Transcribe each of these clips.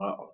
Oh,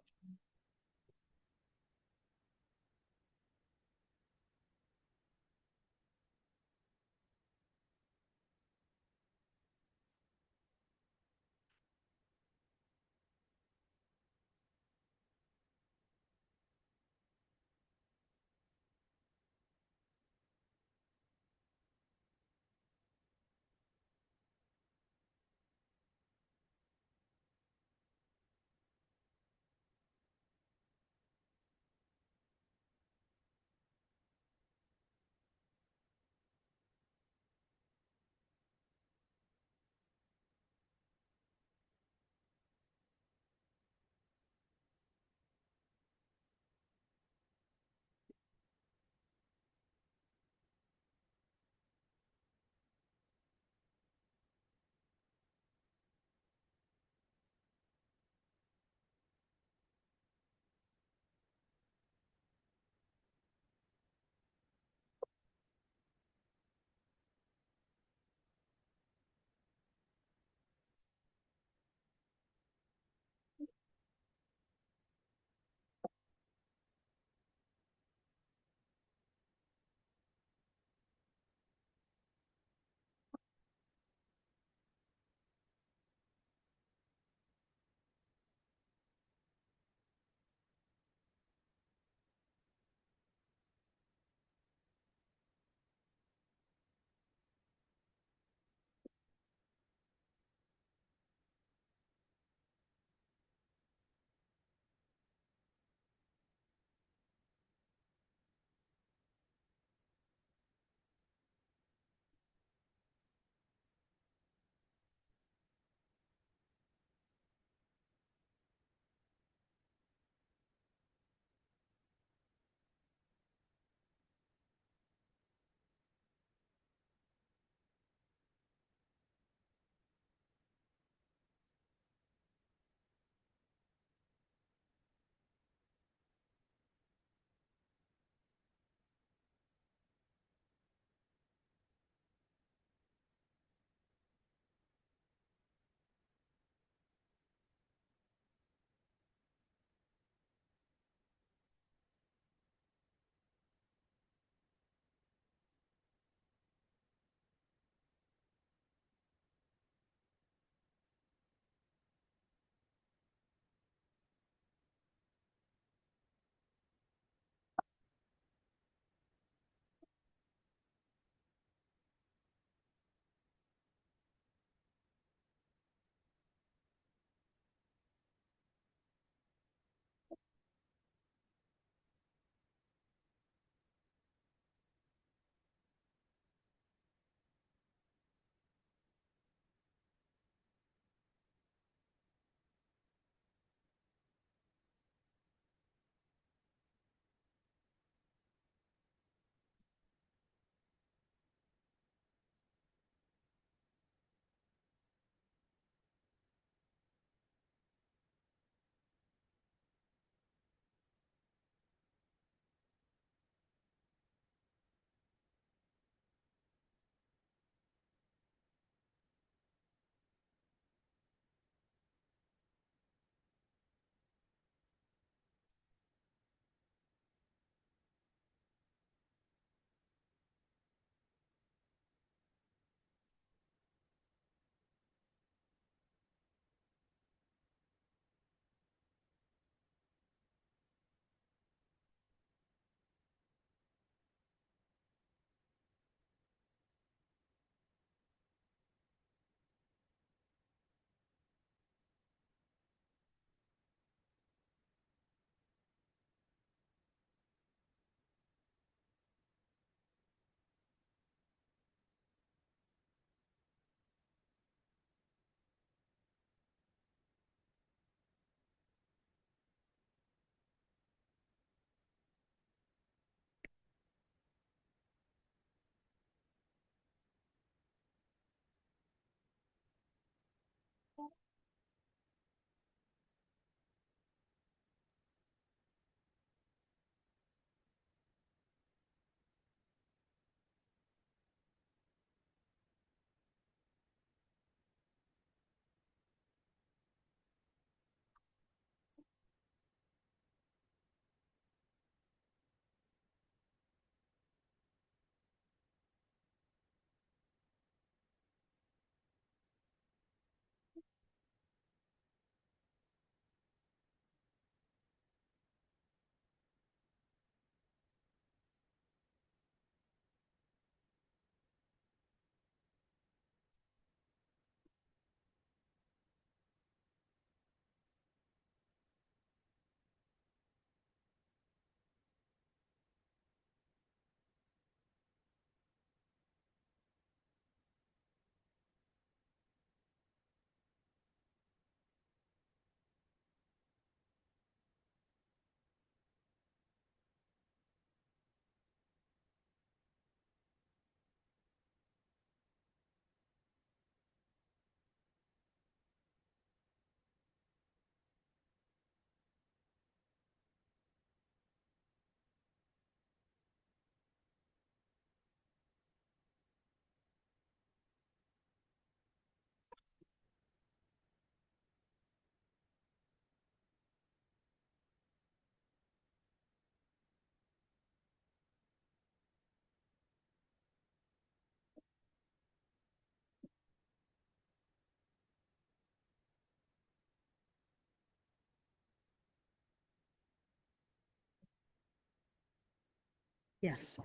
Yes.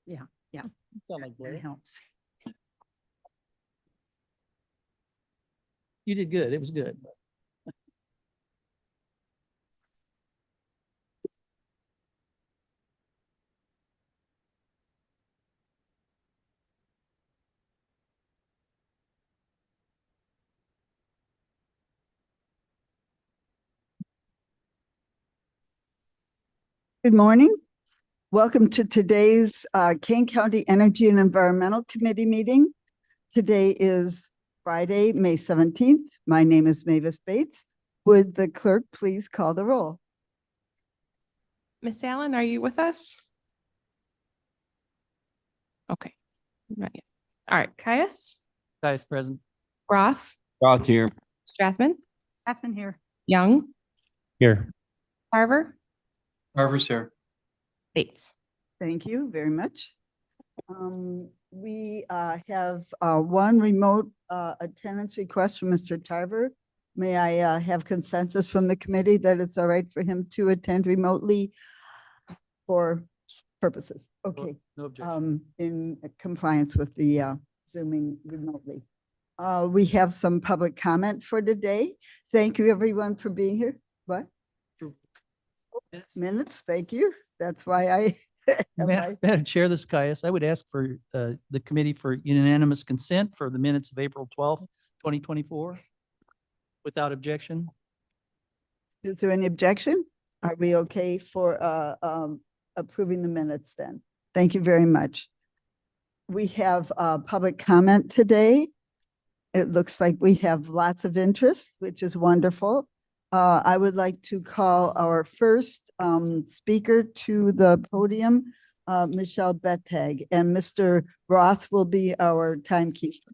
Yeah, yeah, Sound like that Blair. helps. You did good. It was good. Good morning. Welcome to today's Kane County Energy and Environmental Committee meeting. Today is Friday, May 17th. My name is Mavis Bates. Would the clerk please call the roll? Miss Allen, are you with us? Okay, not yet. All right, Caius, Guys present. Roth, Roth here. Strathman, Aspen here. Young, Here. Carver, Carver's here. Bates. Thank you very much. We have one remote attendance request from Mr. Tarver. May I have consensus from the committee that it's all right for him to attend remotely for purposes? Okay. No objection. In compliance with the Zooming remotely. We have some public comment for today. Thank you, everyone, for being here. What? Minutes, thank you. That's why I. Madam Chair, this is Caius. I would ask for the committee for unanimous consent for the minutes of April 12th, 2024, without objection. Is there any objection? Are we okay for approving the minutes then? Thank you very much. We have public comment today. It looks like we have lots of interest, which is wonderful. I would like to call our first speaker to the podium, Michelle Bettag, and Mr. Roth will be our timekeeper.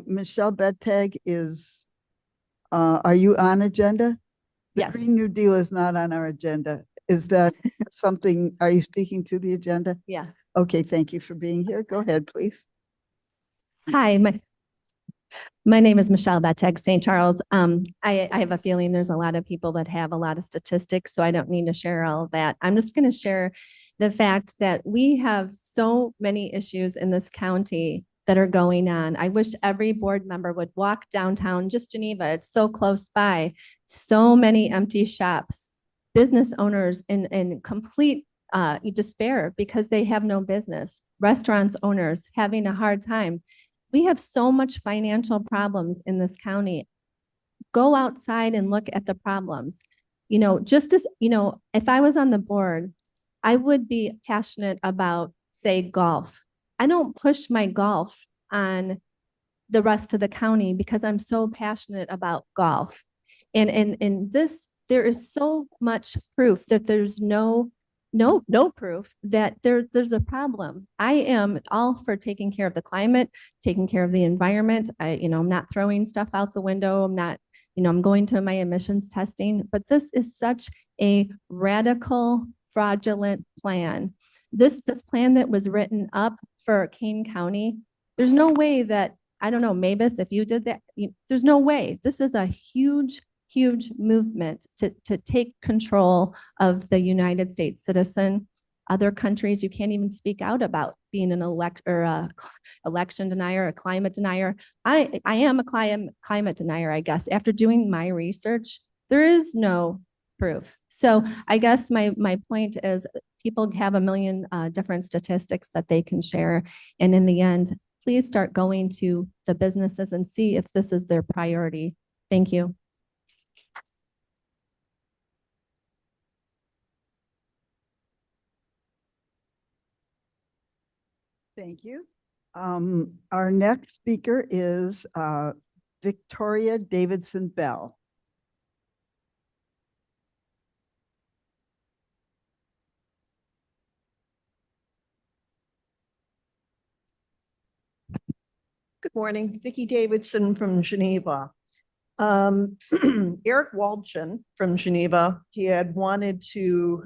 Michelle Bettag is, are you on agenda? The Yes. Green New Deal is not on our agenda. Is that something, are you speaking to the agenda? Yeah. Okay, thank you for being here. Go ahead, please. Hi, my name is Michelle Bettag, St. Charles. I have a feeling there's a lot of people that have a lot of statistics, so I don't need to share all of that. I'm just going to share the fact that we have so many issues in this county that are going on. I wish every board member would walk downtown, just Geneva. It's so close by. So many empty shops, business owners in complete despair because they have no business. Restaurants owners having a hard time. We have so much financial problems in this county. Go outside and look at the problems. You know, just as, you know, if I was on the board, I would be passionate about, say, golf. I don't push my golf on the rest of the county because I'm so passionate about golf. And in this, there is so much proof that there's no proof that there's a problem. I am all for taking care of the climate, taking care of the environment. I'm not throwing stuff out the window. I'm not, I'm going to my emissions testing, but this is such a radical, fraudulent plan. This plan that was written up for Kane County, there's no way that, I don't know, Mavis, if you did that, there's no way. This is a huge movement to take control of the United States citizen. Other countries, you can't even speak out about being an election denier, a climate denier. I am a climate denier, I guess. After doing my research, there is no proof. So I guess my point is people have a million different statistics that they can share. And in the end, please start going to the businesses and see if this is their priority. Thank you. Thank you. Our next speaker is Victoria Davidson Bell. Good morning, Vicki Davidson from Geneva. Eric Waldchen from Geneva, he had wanted to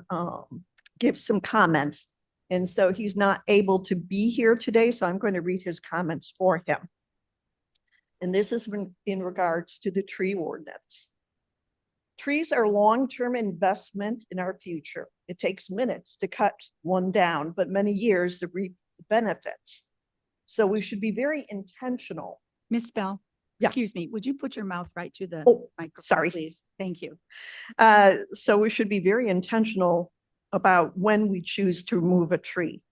give some comments. And so he's not able to be here today, so I'm going to read his comments for him. And this is in regards to the tree ordinance. Trees are long-term investment in our future. It takes minutes to cut one down, but many years to reap the benefits. So we should be very intentional. Miss Bell, Yeah. excuse me, would you put your mouth right to the Oh, microphone, sorry. please? Thank you. So we should be very intentional about when we choose to remove a tree.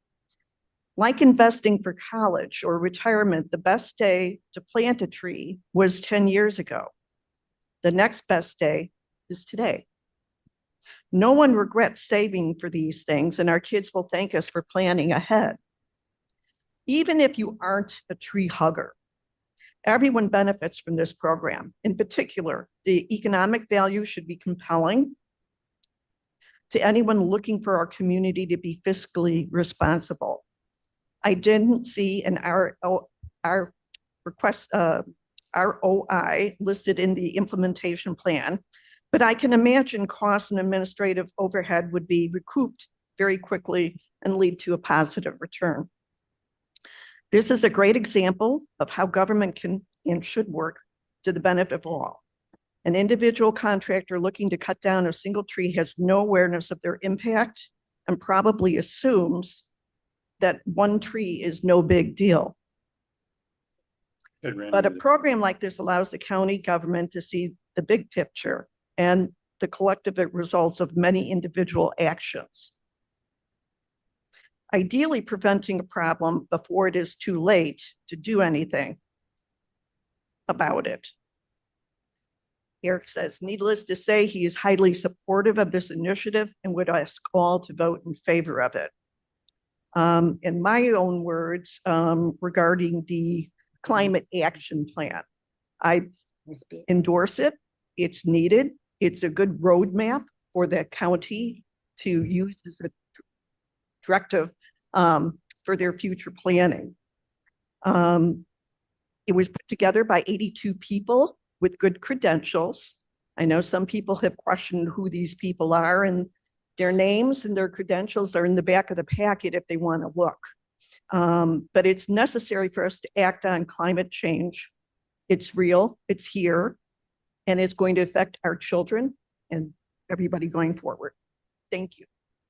Like investing for college or retirement, the best day to plant a tree was 10 years ago. The next best day is today. No one regrets saving for these things, and our kids will thank us for planning ahead. Even if you aren't a tree hugger, everyone benefits from this program. In particular, the economic value should be compelling to anyone looking for our community to be fiscally responsible. I didn't see an our request, ROI listed in the implementation plan, but I can imagine costs and administrative overhead would be recouped very quickly and lead to a positive return. This is a great example of how government can and should work to the benefit of all. An individual contractor looking to cut down a single tree has no awareness of their impact and probably assumes that one tree is no big deal. But a program like this allows the county government to see the big picture and the collective results of many individual actions. Ideally, preventing a problem before it is too late to do anything about it. Eric says, needless to say, he is highly supportive of this initiative and would ask all to vote in favor of it. In my own words, regarding the climate action plan, I endorse it. It's needed. It's a good roadmap for the county to use as a directive for their future planning. It was put together by 82 people with good credentials. I know some people have questioned who these people are, and their names and their credentials are in the back of the packet if they want to look. But it's necessary for us to act on climate change. It's real, it's here, and it's going to affect our children and everybody going forward. Thank you.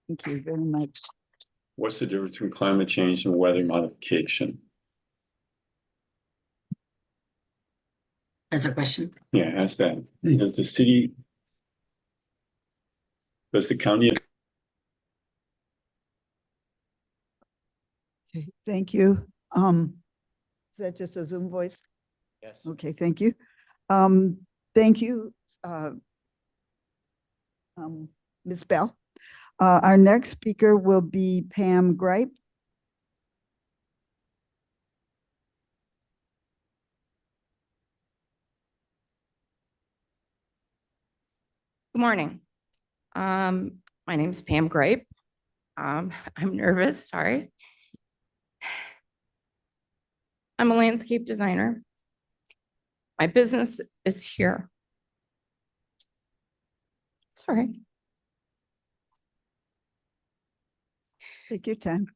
Thank you very much. What's the difference between climate change and weather modification? That's a question. Yeah, ask that. Does the county? Okay, thank you. Is that just a Zoom voice? Yes. Okay, thank you. Thank you, Ms. Bell. Our next speaker will be Pam Gripe. Good morning. My name is Pam Gripe. I'm nervous, sorry. I'm a landscape designer. My business is here. Sorry. Take your time.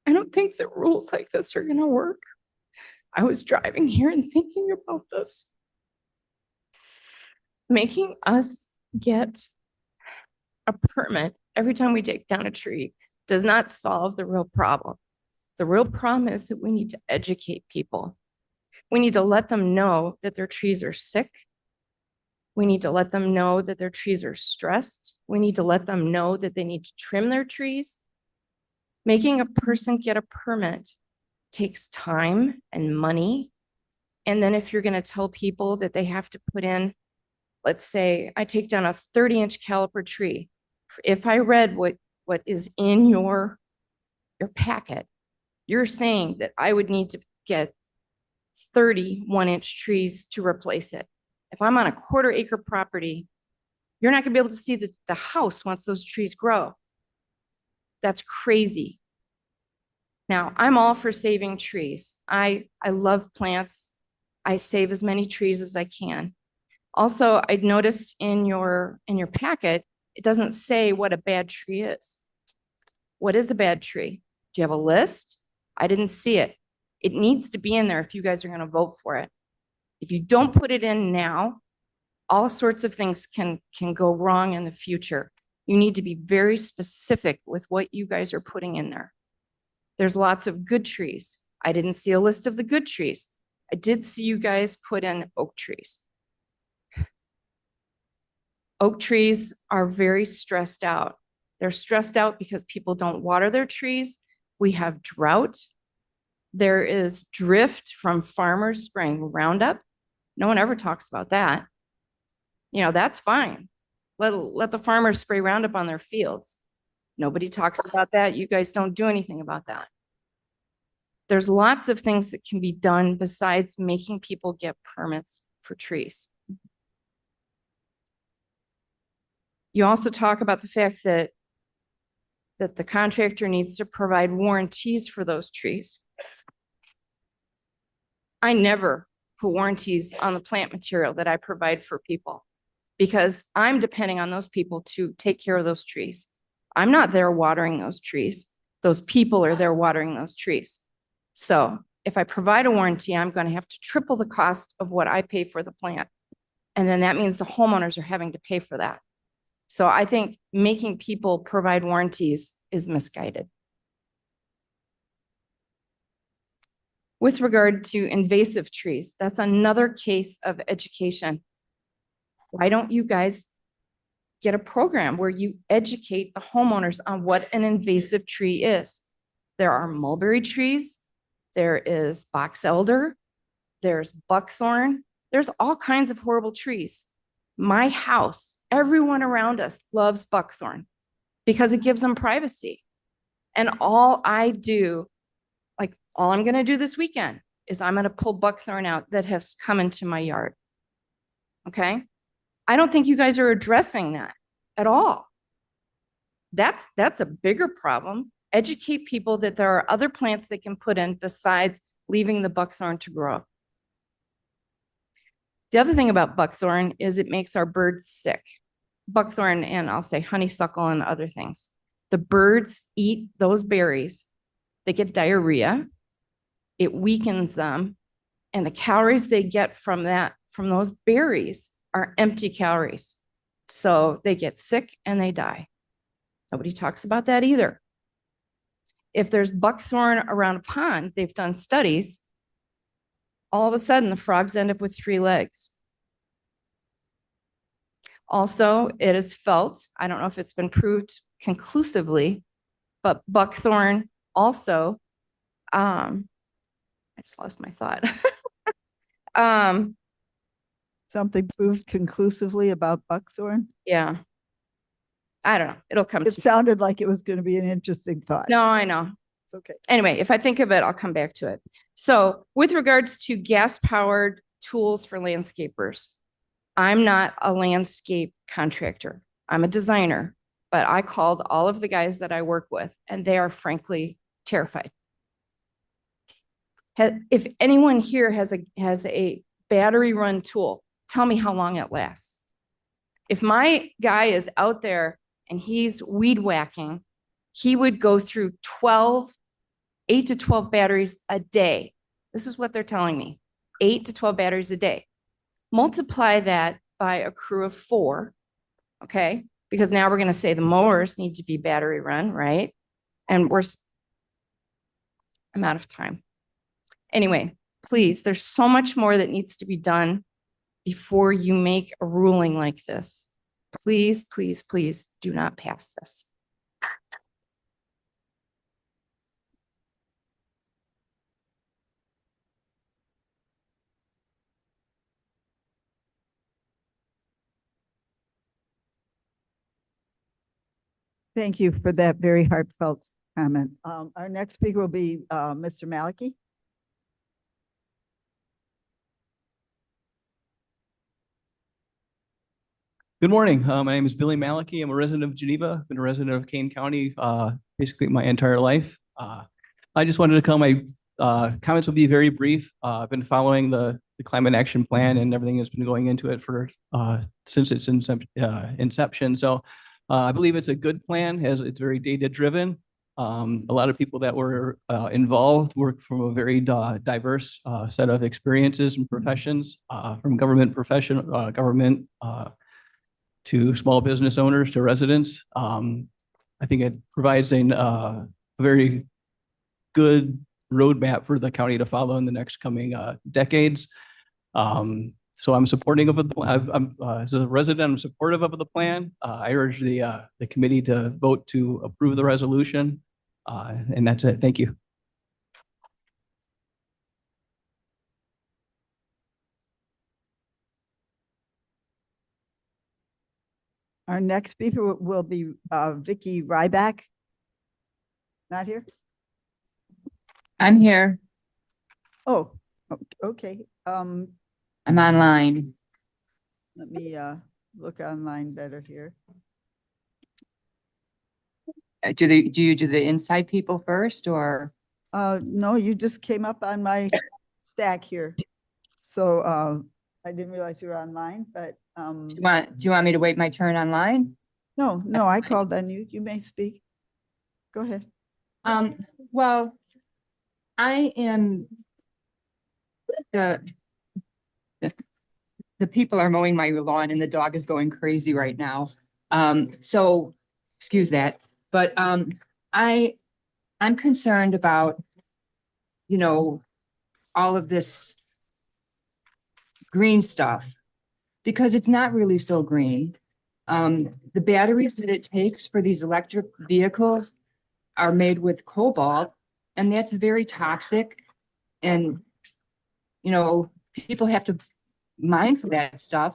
I don't think that rules like this are gonna work. I was driving here and thinking about this. Making us get a permit every time we take down a tree does not solve the real problem. The real problem is that we need to educate people. We need to let them know that their trees are sick. We need to let them know that their trees are stressed. We need to let them know that they need to trim their trees. Making a person get a permit takes time and money. And then if you're going to tell people that they have to put in, let's say I take down a 30-inch caliper tree. If I read what is in your packet, you're saying that I would need to get 30 1-inch trees to replace it. If I'm on a 1/4 acre property, you're not gonna be able to see the house once those trees grow. That's crazy. Now, I'm all for saving trees. I love plants. I save as many trees as I can. Also, I noticed in your packet, it doesn't say what a bad tree is. What is a bad tree? Do you have a list? I didn't see it. It needs to be in there if you guys are going to vote for it. If you don't put it in now, all sorts of things can go wrong in the future. You need to be very specific with what you guys are putting in there. There's lots of good trees. I didn't see a list of the good trees. I did see you guys put in oak trees. Oak trees are very stressed out. They're stressed out because people don't water their trees. We have drought. There is drift from farmers spraying Roundup. No one ever talks about that. You know, that's fine. Let the farmers spray Roundup on their fields. Nobody talks about that. You guys don't do anything about that. There's lots of things that can be done besides making people get permits for trees. You also talk about the fact that the contractor needs to provide warranties for those trees. I never put warranties on the plant material that I provide for people because I'm depending on those people to take care of those trees. I'm not there watering those trees. Those people are there watering those trees. So if I provide a warranty, I'm going to have to triple the cost of what I pay for the plant. And then that means the homeowners are having to pay for that. So I think making people provide warranties is misguided. With regard to invasive trees, that's another case of education. Why don't you guys get a program where you educate the homeowners on what an invasive tree is? There are mulberry trees, there is box elder, there's buckthorn, there's all kinds of horrible trees. My house, everyone around us loves buckthorn because it gives them privacy. And all I do, like all I'm going to do this weekend is I'm going to pull buckthorn out that has come into my yard. Okay. I don't think you guys are addressing that at all. That's a bigger problem. Educate people that there are other plants they can put in besides leaving the buckthorn to grow. The other thing about buckthorn is it makes our birds sick. Buckthorn and I'll say honeysuckle and other things. The birds eat those berries. They get diarrhea. It weakens them. And the calories they get from those berries are empty calories. So they get sick and they die. Nobody talks about that either. If there's buckthorn around a pond, they've done studies, all of a sudden the frogs end up with 3 legs. Also, it is felt, I don't know if it's been proved conclusively, but buckthorn also, I just lost my thought. Something proved conclusively about buckthorn? Yeah. I don't know. It'll come It to me. sounded like it was going to be an interesting thought. No, I know. It's okay. Anyway, if I think of it, I'll come back to it. So with regards to gas-powered tools for landscapers, I'm not a landscape contractor. I'm a designer, but I called all of the guys that I work with and they are frankly terrified. If anyone here has a battery run tool, tell me how long it lasts. If my guy is out there and he's weed whacking, he would go through 8 to 12 batteries a day. This is what they're telling me, 8 to 12 batteries a day. Multiply that by a crew of 4, okay? Because now we're gonna say the mowers need to be battery run, right? And I'm out of time. Anyway, please, there's so much more that needs to be done before you make a ruling like this. Please, please, please do not pass this. Thank you for that very heartfelt comment. Our next speaker will be Mr. Maliki. Good morning. My name is Billy Maliki. I'm a resident of Geneva. I've been a resident of Kane County basically my entire life. I just wanted to come. My comments will be very brief. I've been following the climate action plan and everything that's been going into it for since its inception. So I believe it's a good plan. It's very data driven. A lot of people that were involved work from a very diverse set of experiences and professions, from government to small business owners to residents. I think it provides a very good roadmap for the county to follow in the next coming decades. So I'm supporting of the, I'm as a resident, I'm supportive of the plan. I urge the committee to vote to approve the resolution. And that's it. Thank you. Our next speaker will be Vicky Ryback. Not here? I'm here. Oh, okay. I'm online. Let me look online better here. Do you do the inside people first or? No, you just came up on my stack here. So I didn't realize you were online, but Do you want me to wait my turn online? no, I called on you. You may speak. Go ahead. Well, I am the people are mowing my lawn and the dog is going crazy right now. So excuse that. But I'm concerned about, you know, all of this green stuff because it's not really so green. The batteries that it takes for these electric vehicles are made with cobalt, and that's very toxic. And, you know, people have to mine for that stuff,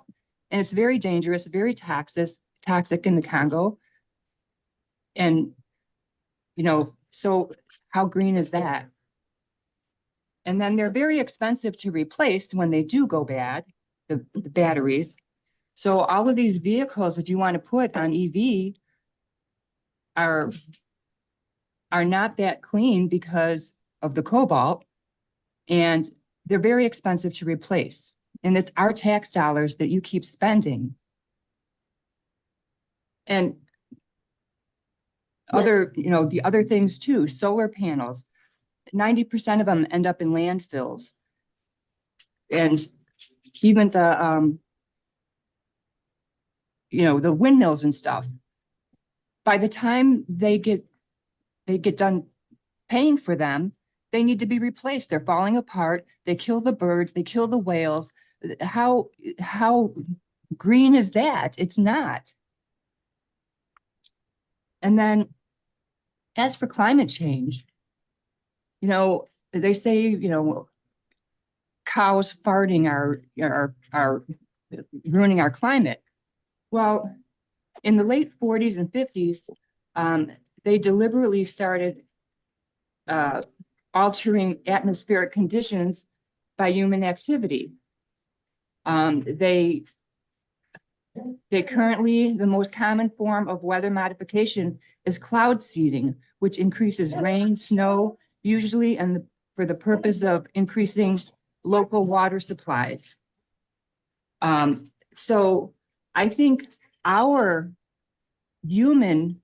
and it's very dangerous, very toxic in the Congo. And, you know, so how green is that? And then they're very expensive to replace when they do go bad, the batteries. So all of these vehicles that you want to put on EV are not that clean because of the cobalt, and they're very expensive to replace. And it's our tax dollars that you keep spending. And the other things too, solar panels, 90% of them end up in landfills. And even the windmills and stuff, by the time they get done paying for them, they need to be replaced. They're falling apart. They kill the birds, they kill the whales. How green is that? It's not. And then as for climate change, you know, they say, you know, cows farting are ruining our climate. Well, in the late 40s and 50s, they deliberately started altering atmospheric conditions by human activity. They currently, the most common form of weather modification is cloud seeding, which increases rain, snow, usually for the purpose of increasing local water supplies. So I think our human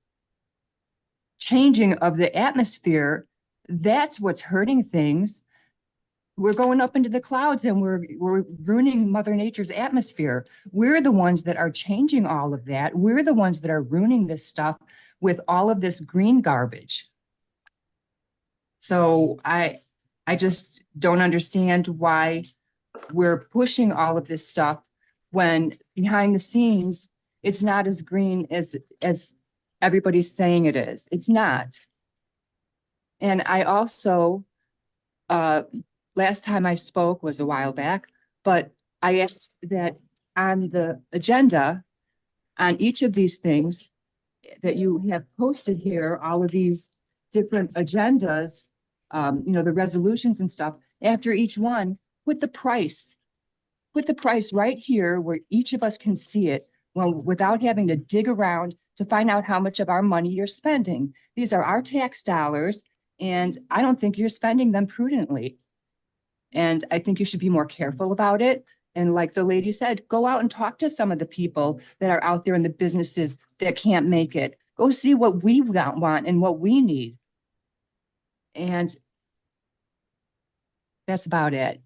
changing of the atmosphere, that's what's hurting things. We're going up into the clouds and we're ruining Mother Nature's atmosphere. We're the ones that are changing all of that. We're the ones that are ruining this stuff with all of this green garbage. So I just don't understand why we're pushing all of this stuff when behind the scenes, it's not as green as everybody's saying it is. It's not. And I also, last time I spoke was a while back, but I asked that on the agenda on each of these things that you have posted here, all of these different agendas, the resolutions and stuff, after each one, put the price right here where each of us can see it, without having to dig around to find out how much of our money you're spending. These are our tax dollars, and I don't think you're spending them prudently. And I think you should be more careful about it. And like the lady said, go out and talk to some of the people that are out there in the businesses that can't make it. Go see what we want and what we need. And that's about it.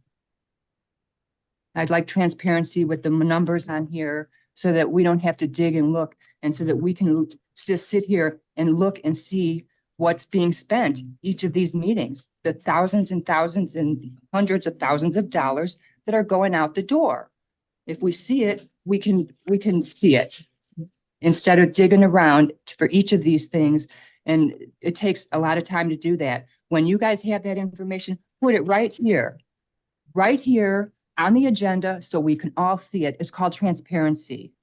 I'd like transparency with the numbers on here so that we don't have to dig and look, and so that we can just sit here and look and see what's being spent each of these meetings, the thousands and thousands and hundreds of thousands of dollars that are going out the door. If we see it, we can see it instead of digging around for each of these things. And it takes a lot of time to do that. When you guys have that information, put it right here on the agenda so we can all see it. It's called transparency.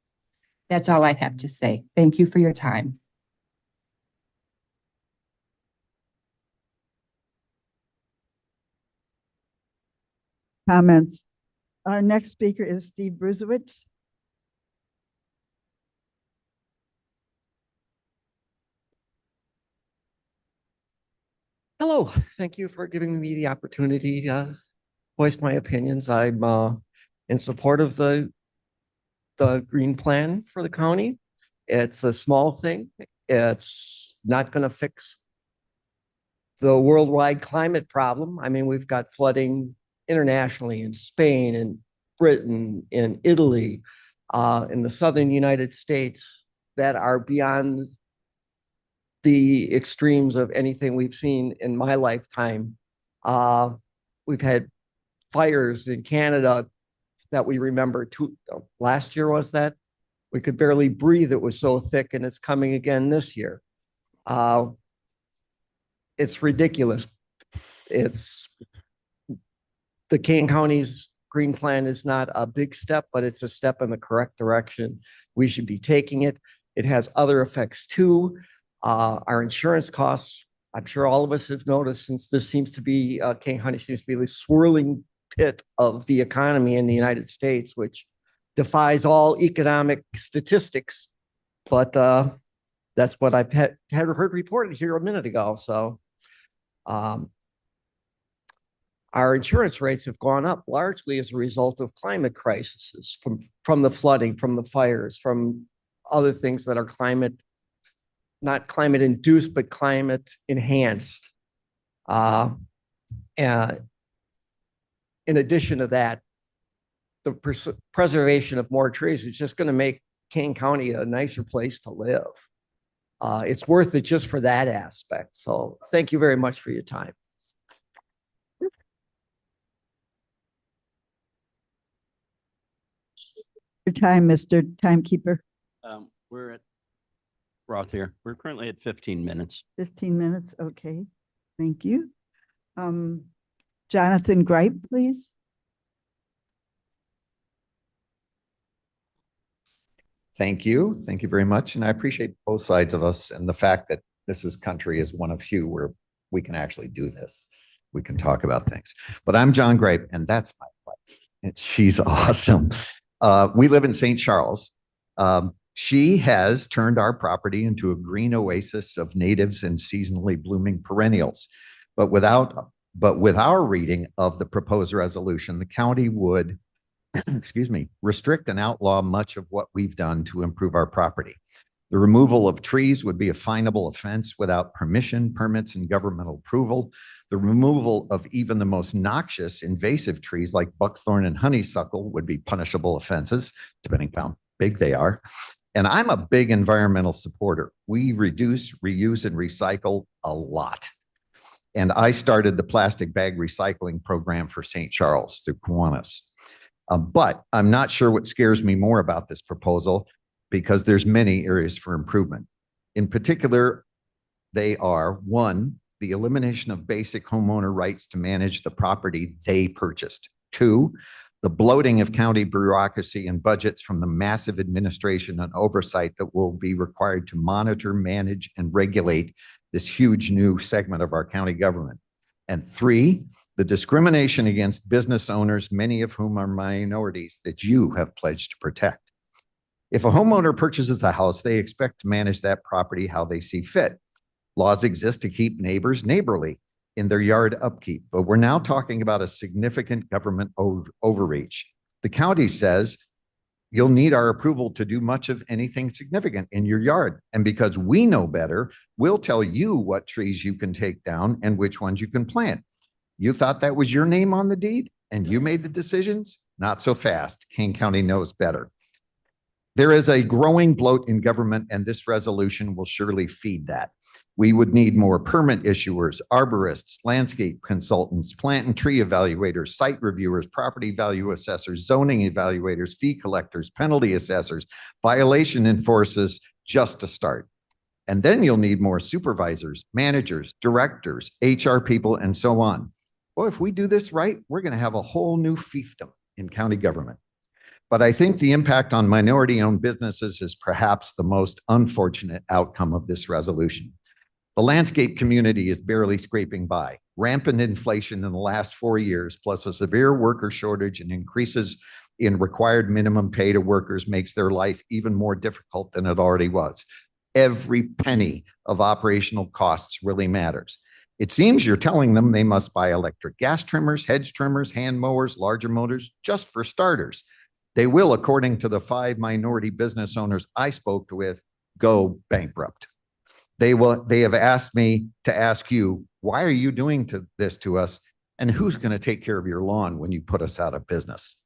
That's all I have to say. Thank you for your time. Comments. Our next speaker is Steve Bruzewitz. Hello, thank you for giving me the opportunity to voice my opinions. I'm in support of the green plan for the county. It's a small thing. It's not going to fix the worldwide climate problem. I mean, we've got flooding internationally in Spain and Britain, in Italy, in the southern United States that are beyond the extremes of anything we've seen in my lifetime. We've had fires in Canada that we remember last year was that? We could barely breathe. It was so thick, and it's coming again this year. It's ridiculous. The Kane County's green plan is not a big step, but it's a step in the correct direction. We should be taking it. It has other effects too. Our insurance costs, I'm sure all of us have noticed, since this seems to be, Kane County seems to be the swirling pit of the economy in the United States, which defies all economic statistics. But that's what I've had heard reported here a minute ago. So our insurance rates have gone up largely as a result of climate crises, from the flooding, from the fires, from other things that are not climate induced, but climate enhanced. And in addition to that, the preservation of more trees is just going to make Kane County a nicer place to live. It's worth it just for that aspect. So thank you very much for your time. Your time, Mr. Timekeeper. We're Roth here. We're currently at 15 minutes. 15 minutes. Okay. Thank you. Jonathan Gripe, please. Thank you. Thank you very much. And I appreciate both sides of us and the fact that this country is one of few where we can actually do this. We can talk about things. But I'm John Gripe, and that's my wife. And she's awesome. We live in St. Charles. She has turned our property into a green oasis of natives and seasonally blooming perennials. But with our reading of the proposed resolution, the county would, excuse me, restrict and outlaw much of what we've done to improve our property. The removal of trees would be a finable offense without permission, permits, and governmental approval. The removal of even the most noxious invasive trees like buckthorn and honeysuckle would be punishable offenses, depending on how big they are. And I'm a big environmental supporter. We reduce, reuse, and recycle a lot. And I started the plastic bag recycling program for St. Charles through Kiwanis. But I'm not sure what scares me more about this proposal, because there's many areas for improvement. In particular, they are: one, the elimination of basic homeowner rights to manage the property they purchased. Two, the bloating of county bureaucracy and budgets from the massive administration and oversight that will be required to monitor, manage, and regulate this huge new segment of our county government. And three, the discrimination against business owners, many of whom are minorities, that you have pledged to protect. If a homeowner purchases a house, they expect to manage that property how they see fit. Laws exist to keep neighbors neighborly in their yard upkeep, but we're now talking about a significant government overreach. The county says you'll need our approval to do much of anything significant in your yard. And because we know better, we'll tell you what trees you can take down and which ones you can plant. You thought that was your name on the deed and you made the decisions? Not so fast. Kane County knows better. There is a growing bloat in government, and this resolution will surely feed that. We would need more permit issuers, arborists, landscape consultants, plant and tree evaluators, site reviewers, property value assessors, zoning evaluators, fee collectors, penalty assessors, violation enforcers, just to start. And then you'll need more supervisors, managers, directors, HR people, and so on. Well, if we do this right, we're going to have a whole new fiefdom in county government. But I think the impact on minority-owned businesses is perhaps the most unfortunate outcome of this resolution. The landscape community is barely scraping by. Rampant inflation in the last 4 years, plus a severe worker shortage and increases in required minimum pay to workers makes their life even more difficult than it already was. Every penny of operational costs really matters. It seems you're telling them they must buy electric gas trimmers, hedge trimmers, hand mowers, larger motors, just for starters. They will, according to the 5 minority business owners I spoke with, go bankrupt. They have asked me to ask you, why are you doing this to us? And who's going to take care of your lawn when you put us out of business?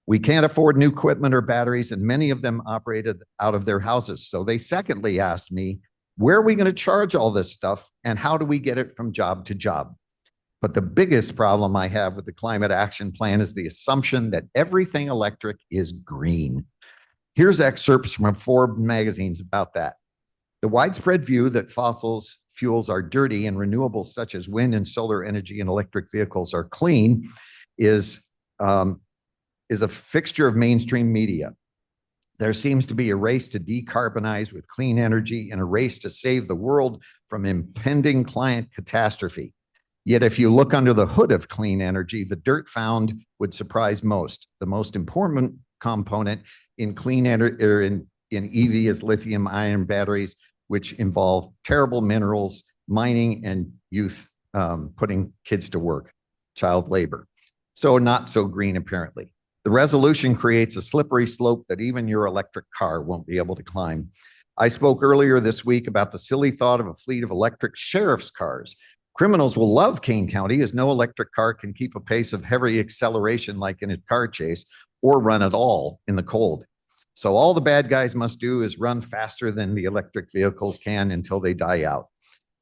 We can't afford new equipment or batteries, and many of them operated out of their houses. So they secondly asked me, where are we going to charge all this stuff? And how do we get it from job to job? But the biggest problem I have with the climate action plan is the assumption that everything electric is green. Here's excerpts from Forbes magazines about that. The widespread view that fossil fuels are dirty and renewables such as wind and solar energy and electric vehicles are clean is a fixture of mainstream media. There seems to be a race to decarbonize with clean energy and a race to save the world from impending climate catastrophe. Yet if you look under the hood of clean energy, the dirt found would surprise most. The most important component in clean energy in EV is lithium ion batteries, which involve terrible minerals, mining, and youth putting kids to work, child labor. So not so green, apparently. The resolution creates a slippery slope that even your electric car won't be able to climb. I spoke earlier this week about the silly thought of a fleet of electric sheriff's cars. Criminals will love Kane County as no electric car can keep a pace of heavy acceleration like in a car chase or run at all in the cold. So all the bad guys must do is run faster than the electric vehicles can until they die out.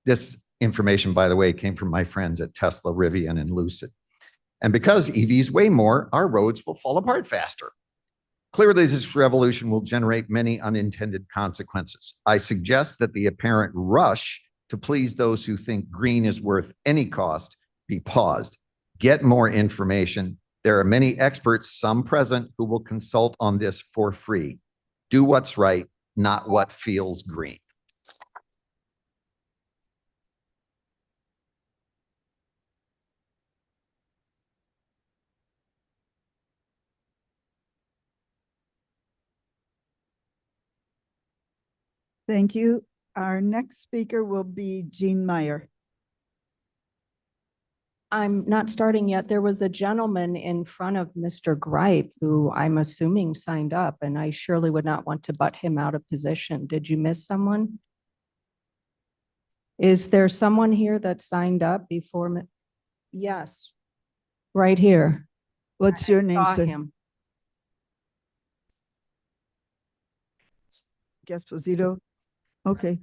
This information, by the way, came from my friends at Tesla, Rivian, and Lucid. And because EVs weigh more, our roads will fall apart faster. Clearly, this revolution will generate many unintended consequences. I suggest that the apparent rush to please those who think green is worth any cost be paused. Get more information. There are many experts, some present, who will consult on this for free. Do what's right, not what feels green. Thank you. Our next speaker will be Jean Meyer. I'm not starting yet. There was a gentleman in front of Mr. Gripe who I'm assuming signed up, and I surely would not want to butt him out of position. Did you miss someone? Is there someone here that signed up before me? Yes, right here. What's your name, Saw sir? him. Esposito? Okay.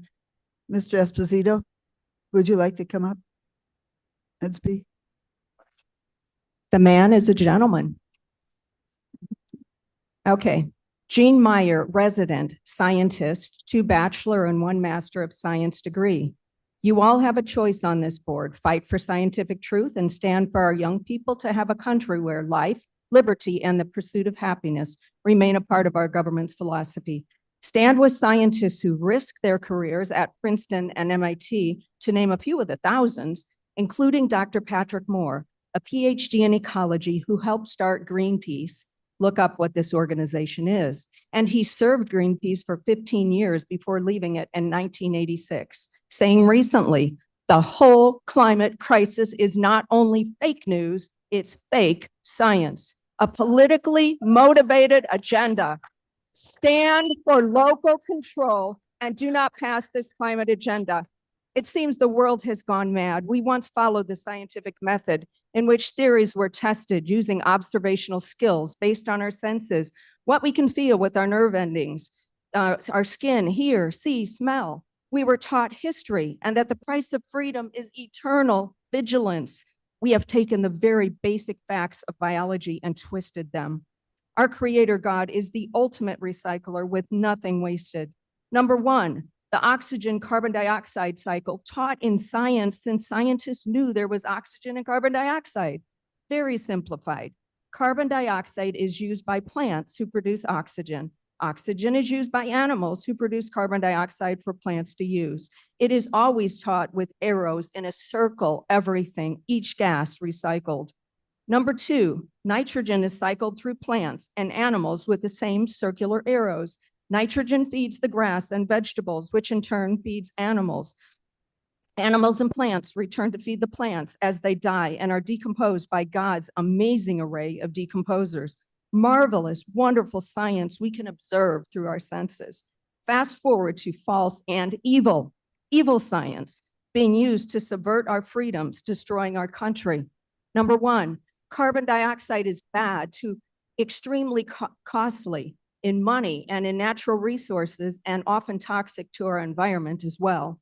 Mr. Esposito, would you like to come up and speak? The man is a gentleman. Okay. Jean Meyer, resident, scientist, 2 bachelor and 1 master of science degree. You all have a choice on this board. Fight for scientific truth and stand for our young people to have a country where life, liberty, and the pursuit of happiness remain a part of our government's philosophy. Stand with scientists who risk their careers at Princeton and MIT, to name a few of the thousands, including Dr. Patrick Moore, a PhD in ecology who helped start Greenpeace. Look up what this organization is. And he served Greenpeace for 15 years before leaving it in 1986, saying recently, the whole climate crisis is not only fake news, it's fake science, a politically motivated agenda. Stand for local control and do not pass this climate agenda. It seems the world has gone mad. We once followed the scientific method in which theories were tested using observational skills based on our senses, what we can feel with our nerve endings, our skin, hear, see, smell. We were taught history and that the price of freedom is eternal vigilance. We have taken the very basic facts of biology and twisted them. Our creator God is the ultimate recycler with nothing wasted. Number one, the oxygen carbon dioxide cycle taught in science since scientists knew there was oxygen and carbon dioxide. Very simplified. Carbon dioxide is used by plants who produce oxygen. Oxygen is used by animals who produce carbon dioxide for plants to use. It is always taught with arrows in a circle, everything, each gas recycled. Number two, nitrogen is cycled through plants and animals with the same circular arrows. Nitrogen feeds the grass and vegetables, which in turn feeds animals. Animals and plants return to feed the plants as they die and are decomposed by God's amazing array of decomposers. Marvelous, wonderful science we can observe through our senses. Fast forward to false and evil science being used to subvert our freedoms, destroying our country. Number one, carbon dioxide is bad to extremely costly in money and in natural resources and often toxic to our environment as well.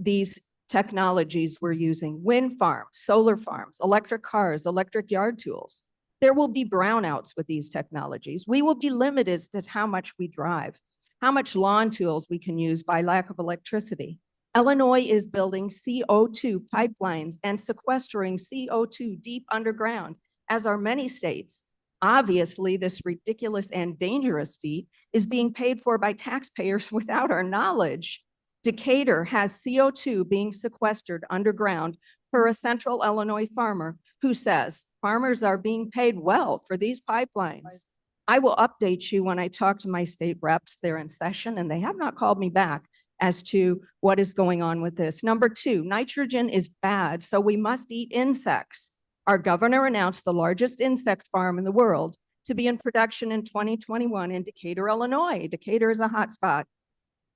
These technologies we're using, wind farms, solar farms, electric cars, electric yard tools. There will be brownouts with these technologies. We will be limited to how much we drive, how much lawn tools we can use by lack of electricity. Illinois is building CO2 pipelines and sequestering CO2 deep underground, as are many states. Obviously, this ridiculous and dangerous feat is being paid for by taxpayers without our knowledge. Decatur has CO2 being sequestered underground per a central Illinois farmer who says farmers are being paid well for these pipelines. I will update you when I talk to my state reps. They're in session and they have not called me back as to what is going on with this. Number two, nitrogen is bad, so we must eat insects. Our governor announced the largest insect farm in the world to be in production in 2021 in Decatur, Illinois. Decatur is a hotspot.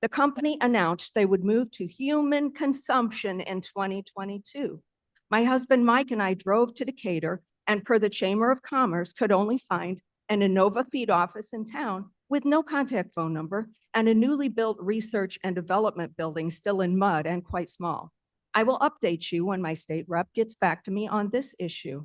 The company announced they would move to human consumption in 2022. My husband Mike and I drove to Decatur and per the Chamber of Commerce could only find an Innova feed office in town with no contact phone number and a newly built research and development building still in mud and quite small. I will update you when my state rep gets back to me on this issue.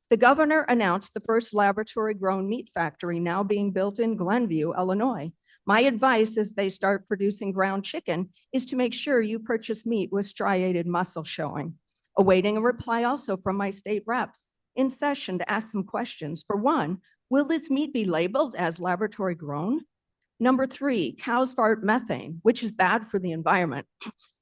The governor announced the first laboratory-grown meat factory now being built in Glenview, Illinois. My advice as they start producing ground chicken is to make sure you purchase meat with striated muscle showing. Awaiting a reply also from my state reps in session to ask some questions. For one, will this meat be labeled as laboratory grown? Number three, cows fart methane, which is bad for the environment.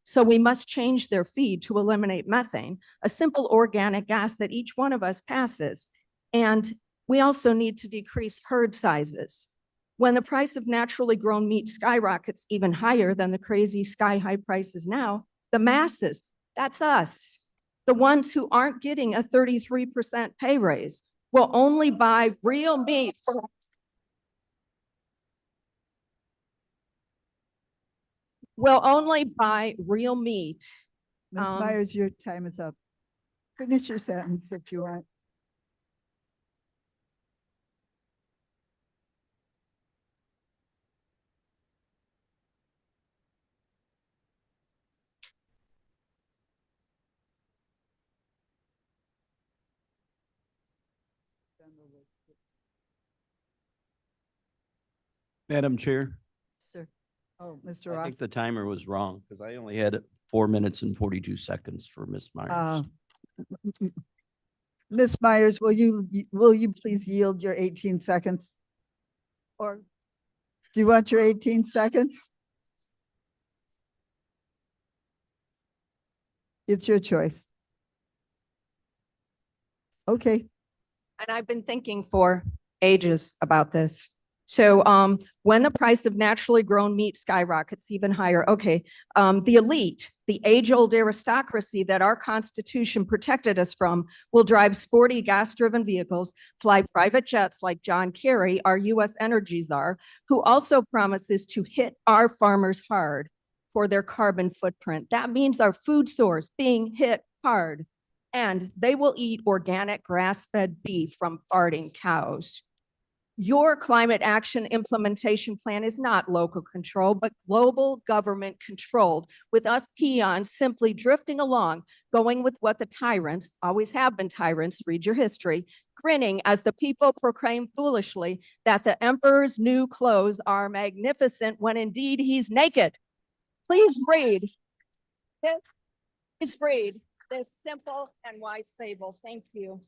So we must change their feed to eliminate methane, a simple organic gas that each one of us passes. And we also need to decrease herd sizes. When the price of naturally grown meat skyrockets even higher than the crazy sky-high prices now, the masses, that's us, the ones who aren't getting a 33% pay raise, will only buy real meat for will only buy real meat. Ms. Myers, your time is up. Finish your sentence if you want. Madam Chair, Sir. Oh, Mr. I Roth. think the timer was wrong because I only had 4 minutes and 42 seconds for Ms. Myers. Ms. Myers, will you please yield your 18 seconds? Or do you want your 18 seconds? It's your choice. Okay. And I've been thinking for ages about this. So when the price of naturally grown meat skyrockets even higher, okay, the elite, the age-old aristocracy that our Constitution protected us from will drive sporty gas-driven vehicles, fly private jets like John Kerry, our U.S. energy czar, who also promises to hit our farmers hard for their carbon footprint. That means our food source being hit hard. And they will eat organic grass-fed beef from farting cows. Your climate action implementation plan is not local control, but global government controlled, with us peons simply drifting along, going with what the tyrants, always have been tyrants, read your history, grinning as the people proclaim foolishly that the emperor's new clothes are magnificent when indeed he's naked. Please read. Please read this simple and wise fable. Thank you.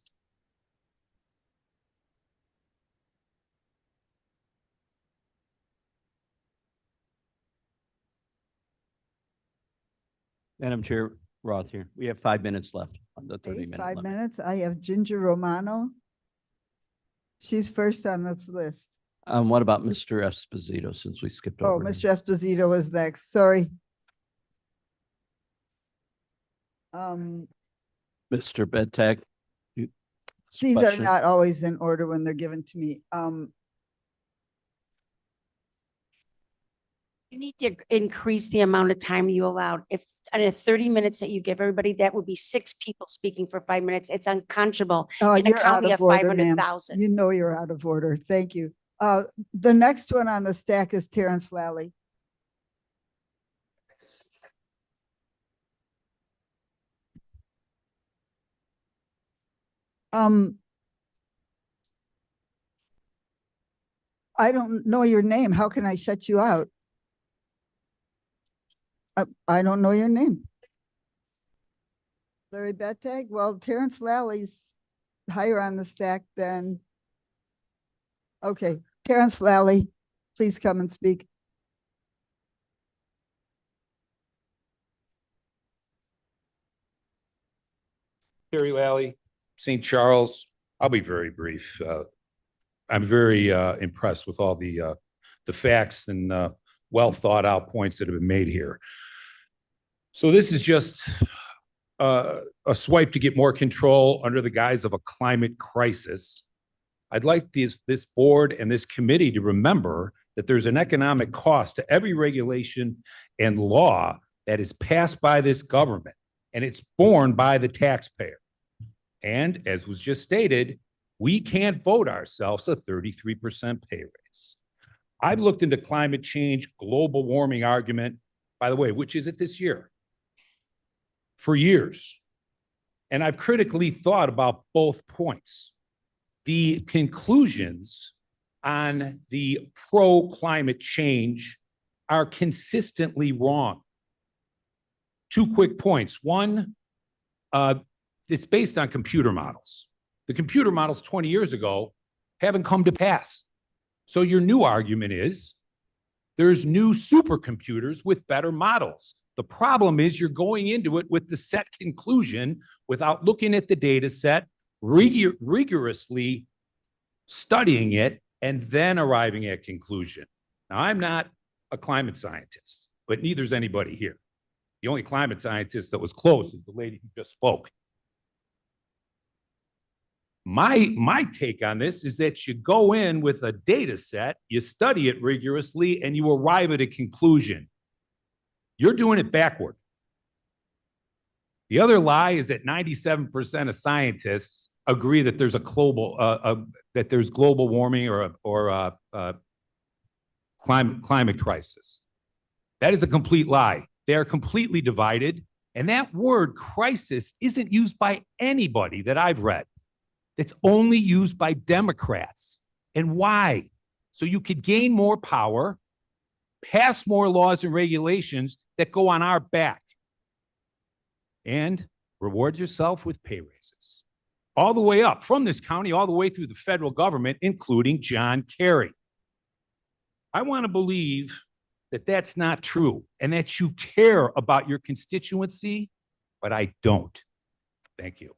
Madam Chair, Roth here. We have 5 minutes left on the 30-minute 5 limit. minutes. I have Ginger Romano. She's first on this list. What about Mr. Esposito, since we skipped Oh, over him? Mr. Esposito was next. Sorry. Mr. Bedtag? These are question? not always in order when they're given to me. You need to increase the amount of time you allowed. If on a 30 minutes that you give everybody, that would be 6 people speaking for 5 minutes. It's unconscionable Oh, in a you're out county of of order, ma'am. 500,000. You know you're out of order. Thank you. The next one on the stack is Terrence Lally. I don't know your name. How can I shut you out? I don't know your name. Larry Bettag? Well, Terrence Lally's higher on the stack than. Okay, Terrence Lally, please come and speak. Terry Lally, St. Charles. I'll be very brief. I'm very impressed with all the facts and well thought out points that have been made here. So this is just a swipe to get more control under the guise of a climate crisis. I'd like this board and this committee to remember that there's an economic cost to every regulation and law that is passed by this government, and it's borne by the taxpayer. And as was just stated, we can't vote ourselves a 33% pay raise. I've looked into climate change, global warming argument, by the way, which is it this year? For years. And I've critically thought about both points. The conclusions on the pro-climate change are consistently wrong. 2 quick points. One, it's based on computer models. The computer models 20 years ago haven't come to pass. So your new argument is there's new supercomputers with better models. The problem is you're going into it with the set conclusion without looking at the data set, rigorously studying it, and then arriving at conclusion. Now, I'm not a climate scientist, but neither is anybody here. The only climate scientist that was close is the lady who just spoke. My take on this is that you go in with a data set, you study it rigorously, and you arrive at a conclusion. You're doing it backward. The other lie is that 97% of scientists agree that there's a global global warming or climate crisis. That is a complete lie. They are completely divided, and that word crisis isn't used by anybody that I've read. It's only used by Democrats. And why? So you could gain more power, pass more laws and regulations that go on our back, and reward yourself with pay raises. All the way up from this county, all the way through the federal government, including John Kerry. I want to believe that that's not true and that you care about your constituency, but I don't. Thank you.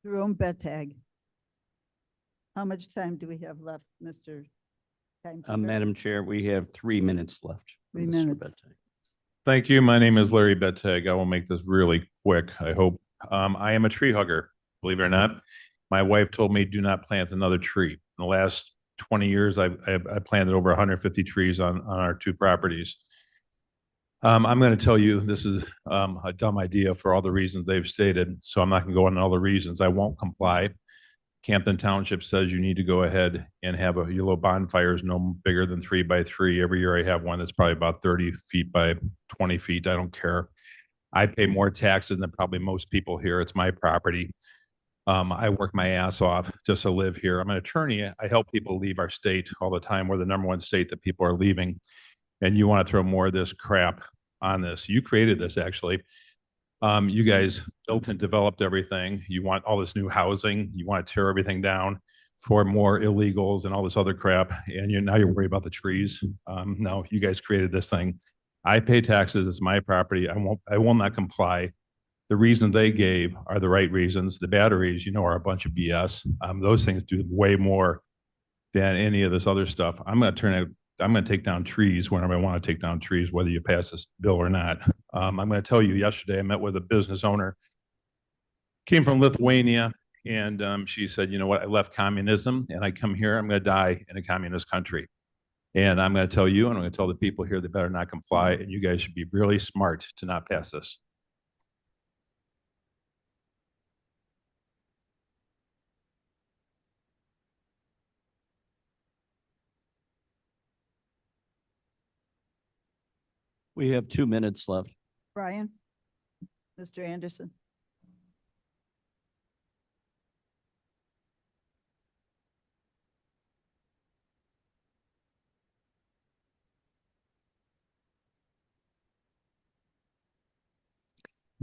Jerome Betag. How much time do we have left, Mr. Timekeeper? Madam Chair, we have 3 minutes left. for 3 Mr. minutes. Bettag. Thank you. My name is Larry Bettag. I will make this really quick, I hope. I am a tree hugger, believe it or not. My wife told me do not plant another tree. In the last 20 years, I planted over 150 trees on our 2 properties. I'm going to tell you, this is a dumb idea for all the reasons they've stated, so I'm not going to go on all the reasons. I won't comply. Camden Township says you need to go ahead and have your little bonfires no bigger than 3 by 3. Every year I have one that's probably about 30 feet by 20 feet. I don't care. I pay more taxes than probably most people here. It's my property. I work my ass off just to live here. I'm an attorney. I help people leave our state all the time. We're the #1 state that people are leaving. And you want to throw more of this crap on this. You created this, actually. You guys built and developed everything. You want all this new housing. You want to tear everything down for more illegals and all this other crap. And now you're worried about the trees. No, you guys created this thing. I pay taxes. It's my property. I will not comply. The reasons they gave are the right reasons. The batteries, are a bunch of BS. Those things do way more than any of this other stuff. I'm going to take down trees whenever I want to take down trees, whether you pass this bill or not. I'm going to tell you, yesterday I met with a business owner, came from Lithuania, and she said, you know what, I left communism and I come here, I'm going to die in a communist country. And I'm going to tell you, and I'm going to tell the people here, they better not comply, and you guys should be really smart to not pass this. We have 2 minutes left. Brian? Mr. Anderson?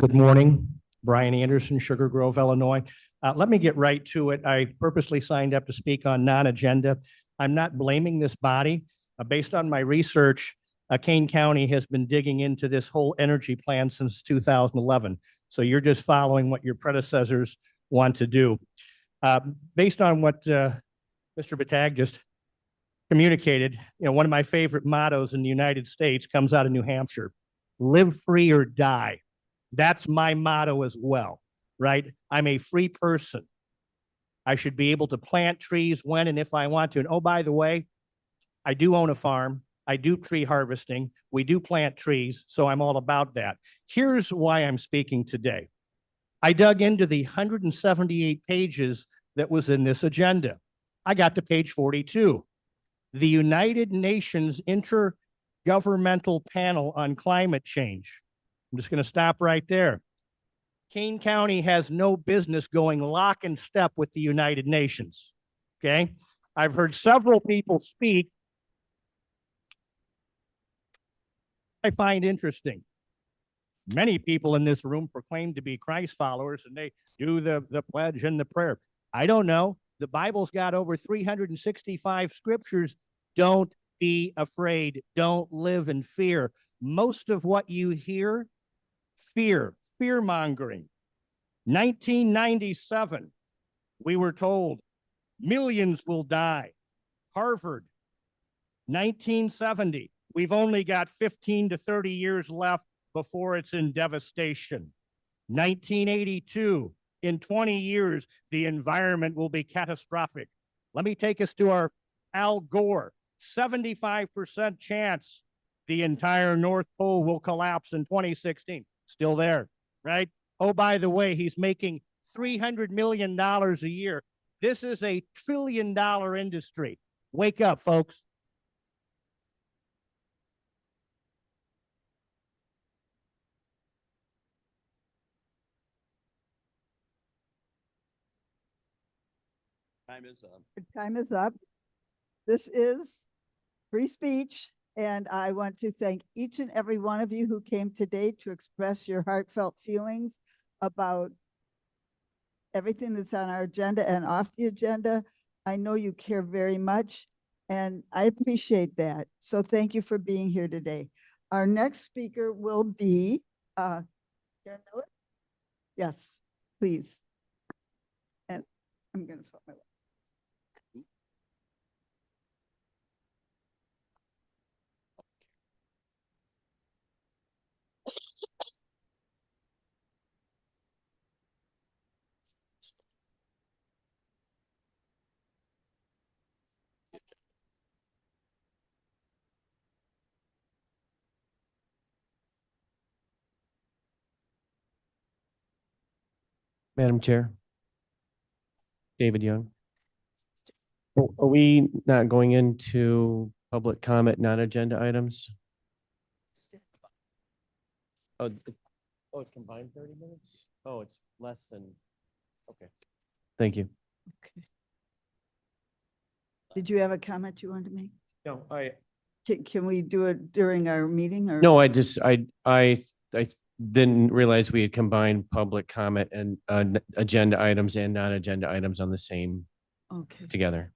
Good morning, Brian Anderson, Sugar Grove, Illinois. Let me get right to it. I purposely signed up to speak on non-agenda. I'm not blaming this body. Based on my research, Kane County has been digging into this whole energy plan since 2011. So you're just following what your predecessors want to do. Based on what Mr. Bettag just communicated, one of my favorite mottos in the United States comes out of New Hampshire: live free or die. That's my motto as well, right? I'm a free person. I should be able to plant trees when and if I want to. And oh, by the way, I do own a farm. I do tree harvesting. We do plant trees, so I'm all about that. Here's why I'm speaking today. I dug into the 178 pages that was in this agenda. I got to page 42. The United Nations Intergovernmental Panel on Climate Change. I'm just going to stop right there. Kane County has no business going lock and step with the United Nations. Okay? I've heard several people speak I find interesting. Many people in this room proclaim to be Christ followers and they do the pledge and the prayer. I don't know. The Bible's got over 365 scriptures. Don't be afraid. Don't live in fear. Most of what you hear, fear-mongering. 1997, we were told millions will die. Harvard, 1970, we've only got 15 to 30 years left before it's in devastation. 1982, in 20 years, the environment will be catastrophic. Let me take us to our Al Gore, 75% chance the entire North Pole will collapse in 2016. Still there, right? Oh, by the way, he's making $300 million a year. This is a $1 trillion industry. Wake up, folks. Time is up. Time is up. This is free speech, and I want to thank each and every one of you who came today to express your heartfelt feelings about everything that's on our agenda and off the agenda. I know you care very much, and I appreciate that. So thank you for being here today. Our next speaker will be, Karen Miller? Yes, please. I'm gonna put my. Madam Chair. David Young. Are we not going into public comment, non-agenda items? Oh, it's combined 30 minutes? Oh, it's less than, okay. Thank you. Did you have a comment you wanted to make? No, Can we do it during our meeting or? no, I didn't realize we had combined public comment and agenda items and non-agenda items on the same Okay. together.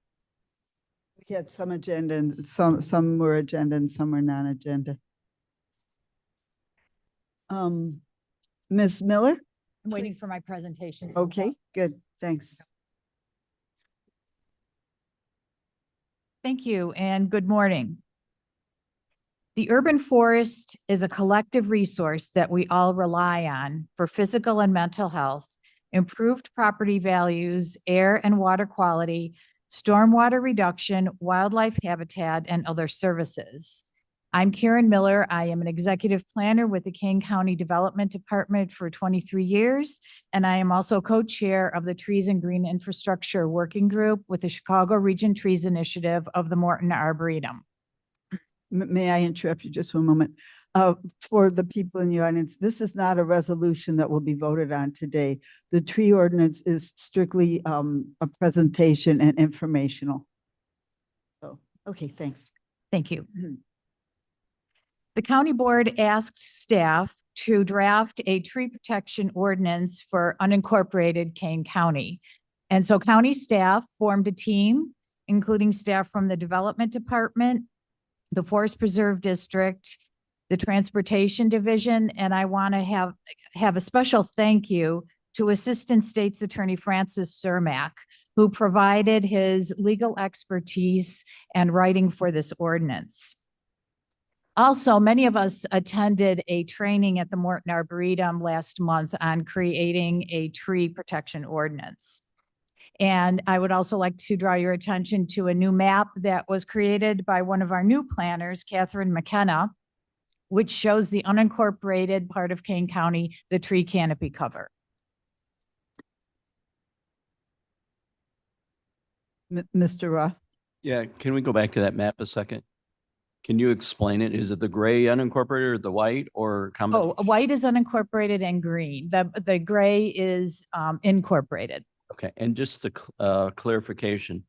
We had some agenda and some were agenda and some were non-agenda. Ms. Miller? I'm waiting for my presentation. Okay, good, thanks. Thank you and good morning. The urban forest is a collective resource that we all rely on for physical and mental health, improved property values, air and water quality, stormwater reduction, wildlife habitat, and other services. I'm Karen Miller. I am an executive planner with the Kane County Development Department for 23 years, and I am also co-chair of the Trees and Green Infrastructure Working Group with the Chicago Region Trees Initiative of the Morton Arboretum. May I interrupt you just for a moment? For the people in the audience, this is not a resolution that will be voted on today. The tree ordinance is strictly a presentation and informational. So, okay, thanks. Thank you. The county board asked staff to draft a tree protection ordinance for unincorporated Kane County. And so county staff formed a team, including staff from the Development Department, the Forest Preserve District, the Transportation Division, and I want to have a special thank you to Assistant State's Attorney Francis Cermak, who provided his legal expertise and writing for this ordinance. Also, many of us attended a training at the Morton Arboretum last month on creating a tree protection ordinance. And I would also like to draw your attention to a new map that was created by one of our new planners, Catherine McKenna, which shows the unincorporated part of Kane County, the tree canopy cover. Mr. Roth? Yeah, can we go back to that map a second? Can you explain it? Is it the gray unincorporated or the white or combination? Oh, white is unincorporated and green. The gray is incorporated. Okay, and just the clarification,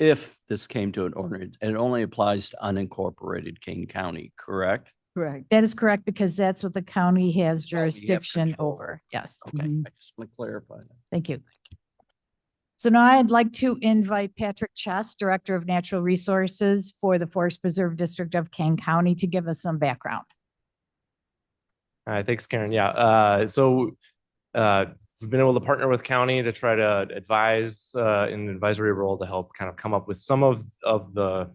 if this came to an ordinance, it only applies to unincorporated Kane County, correct? Correct. That is correct because that's what the county has all we have jurisdiction control over. Yes. Okay, Mhm. I just want to clarify that. Thank you. So now I'd like to invite Patrick Chess, Director of Natural Resources for the Forest Preserve District of Kane County, to give us some background. All right, thanks, Karen. Yeah, we've been able to partner with county to try to advise in an advisory role to help kind of come up with some of the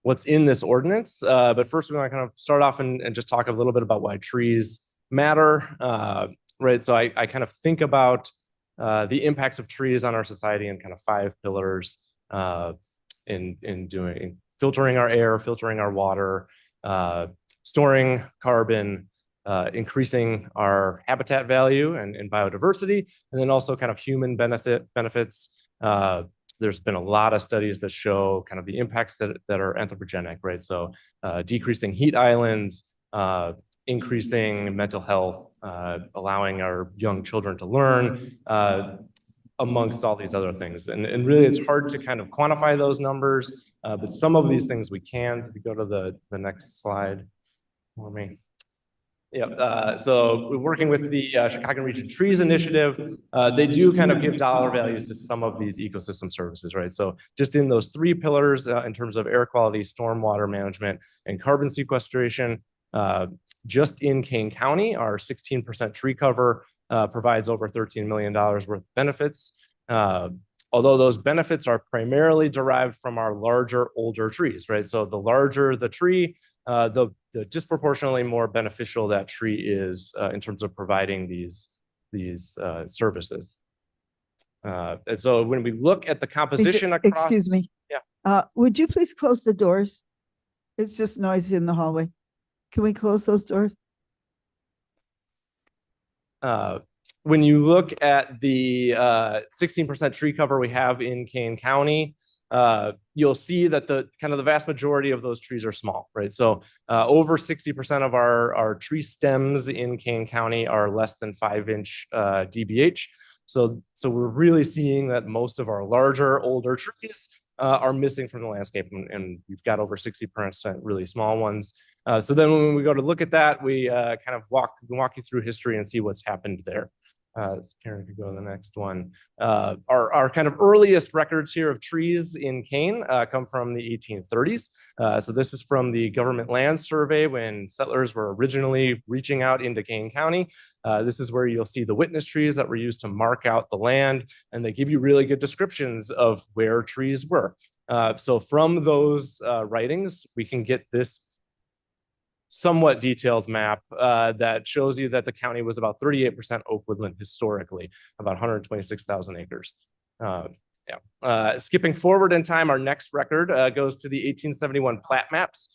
what's in this ordinance. But first, we want to kind of start off and just talk a little bit about why trees matter, right? So I kind of think about the impacts of trees on our society in kind of 5 pillars in doing filtering our air, filtering our water, storing carbon, increasing our habitat value and biodiversity, and then also kind of human benefits. There's been a lot of studies that show kind of the impacts that are anthropogenic, right? So decreasing heat islands, increasing mental health, allowing our young children to learn, amongst all these other things. And really it's hard to kind of quantify those numbers, but some of these things we can. So if we go to the next slide for me. Yeah, so we're working with the Chicago Region Trees Initiative. They do kind of give dollar values to some of these ecosystem services, right? So just in those 3 pillars in terms of air quality, stormwater management, and carbon sequestration, just in Kane County, our 16% tree cover provides over $13 million worth of benefits. Although those benefits are primarily derived from our larger, older trees, right? So the larger the tree, the disproportionately more beneficial that tree is in terms of providing these services. And so when we look at the composition across. Excuse me. Yeah. Would you please close the doors? It's just noisy in the hallway. Can we close those doors? When you look at the 16% tree cover we have in Kane County, you'll see that the vast majority of those trees are small, right? So over 60% of our tree stems in Kane County are less than 5-inch DBH. So we're really seeing that most of our larger, older trees are missing from the landscape, and we've got over 60% really small ones. So then when we go to look at that, we walk you through history and see what's happened there. Karen, if you go to the next one. Our kind of earliest records here of trees in Kane come from the 1830s. So this is from the Government Land Survey when settlers were originally reaching out into Kane County. This is where you'll see the witness trees that were used to mark out the land, and they give you really good descriptions of where trees were. So from those writings, we can get this somewhat detailed map that shows you that the county was about 38% oak woodland historically, about 126,000 acres. Skipping forward in time, our next record goes to the 1871 plat maps.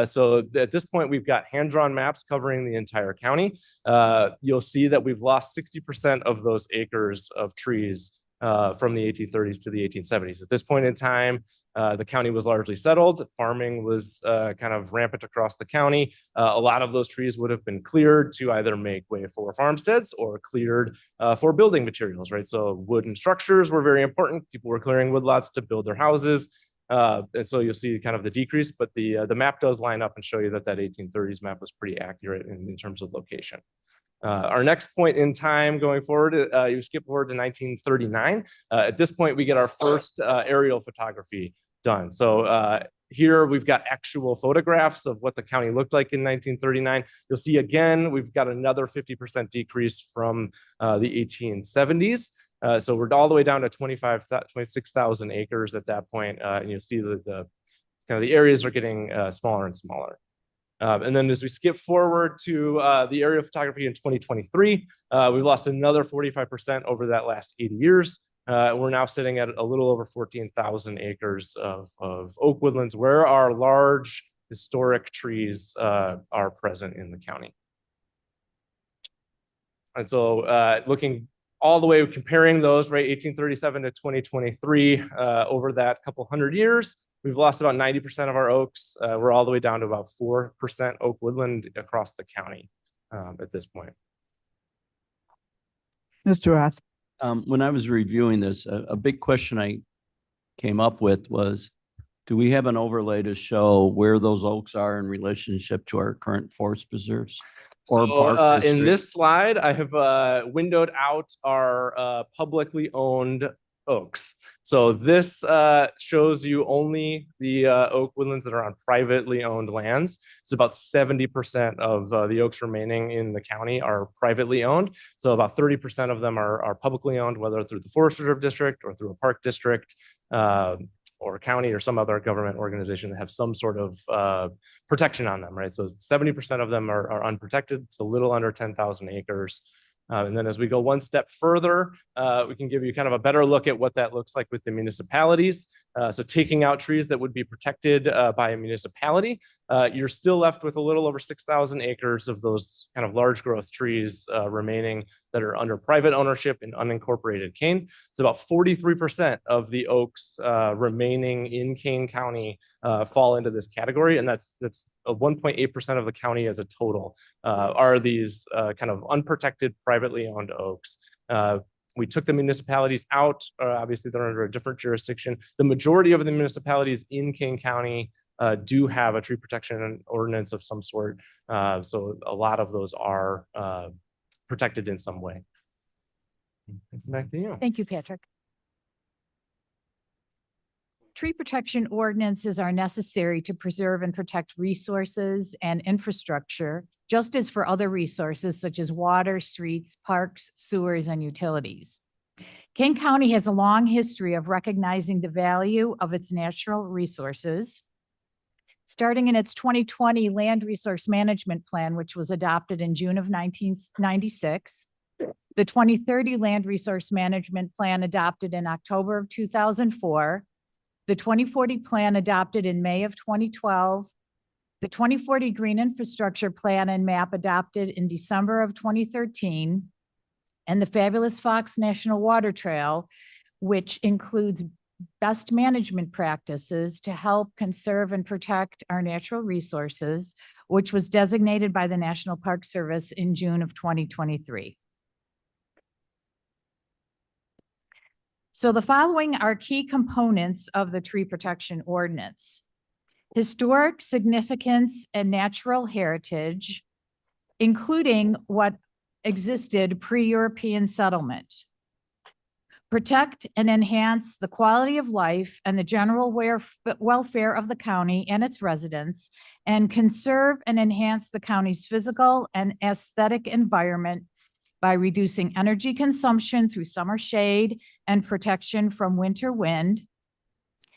So at this point, we've got hand-drawn maps covering the entire county. You'll see that we've lost 60% of those acres of trees from the 1830s to the 1870s. At this point in time, the county was largely settled. Farming was kind of rampant across the county. A lot of those trees would have been cleared to either make way for farmsteads or cleared for building materials, right? So wooden structures were very important. People were clearing woodlots to build their houses. And so you'll see kind of the decrease, but the map does line up and show you that 1830s map was pretty accurate in terms of location. Our next point in time going forward, you skip forward to 1939. At this point, we get our first aerial photography done. So here we've got actual photographs of what the county looked like in 1939. You'll see again, we've got another 50% decrease from the 1870s. So we're all the way down to 26,000 acres at that point. And you'll see the areas are getting smaller and smaller. And then as we skip forward to the aerial photography in 2023, we've lost another 45% over that last 80 years. We're now sitting at a little over 14,000 acres of oak woodlands where our large historic trees are present in the county. And so looking all the way, comparing those, right, 1837 to 2023, over that couple hundred years, we've lost about 90% of our oaks. We're all the way down to about 4% oak woodland across the county at this point. Mr. Roth. When I was reviewing this, a big question I came up with was, do we have an overlay to show where those oaks are in relationship to our current forest preserves? Or So park in district? this slide, I have windowed out our publicly owned oaks. So this shows you only the oak woodlands that are on privately owned lands. It's about 70% of the oaks remaining in the county are privately owned. So about 30% of them are publicly owned, whether through the Forest Reserve District or through a park district, or county or some other government organization that have some sort of protection on them, right? So 70% of them are unprotected. It's a little under 10,000 acres. And then as we go one step further, we can give you kind of a better look at what that looks like with the municipalities. So taking out trees that would be protected by a municipality, you're still left with a little over 6,000 acres of those kind of large growth trees remaining that are under private ownership in unincorporated Kane. It's about 43% of the oaks remaining in Kane County fall into this category, and that's 1.8% of the county as a total are these kind of unprotected privately owned oaks. We took the municipalities out. Obviously, they're under a different jurisdiction. The majority of the municipalities in Kane County do have a tree protection ordinance of some sort. So a lot of those are protected in some way. It's back to you. Thank you, Patrick. Tree protection ordinances are necessary to preserve and protect resources and infrastructure, just as for other resources such as water, streets, parks, sewers, and utilities. Kane County has a long history of recognizing the value of its natural resources. Starting in its 2020 Land Resource Management Plan, which was adopted in June of 1996, the 2030 Land Resource Management Plan adopted in October of 2004, the 2040 Plan adopted in May of 2012, the 2040 Green Infrastructure Plan and Map adopted in December of 2013, and the Fabulous Fox National Water Trail, which includes best management practices to help conserve and protect our natural resources, which was designated by the National Park Service in June of 2023. So the following are key components of the tree protection ordinance: historic significance and natural heritage, including what existed pre-European settlement. Protect and enhance the quality of life and the general welfare of the county and its residents, and conserve and enhance the county's physical and aesthetic environment by reducing energy consumption through summer shade and protection from winter wind,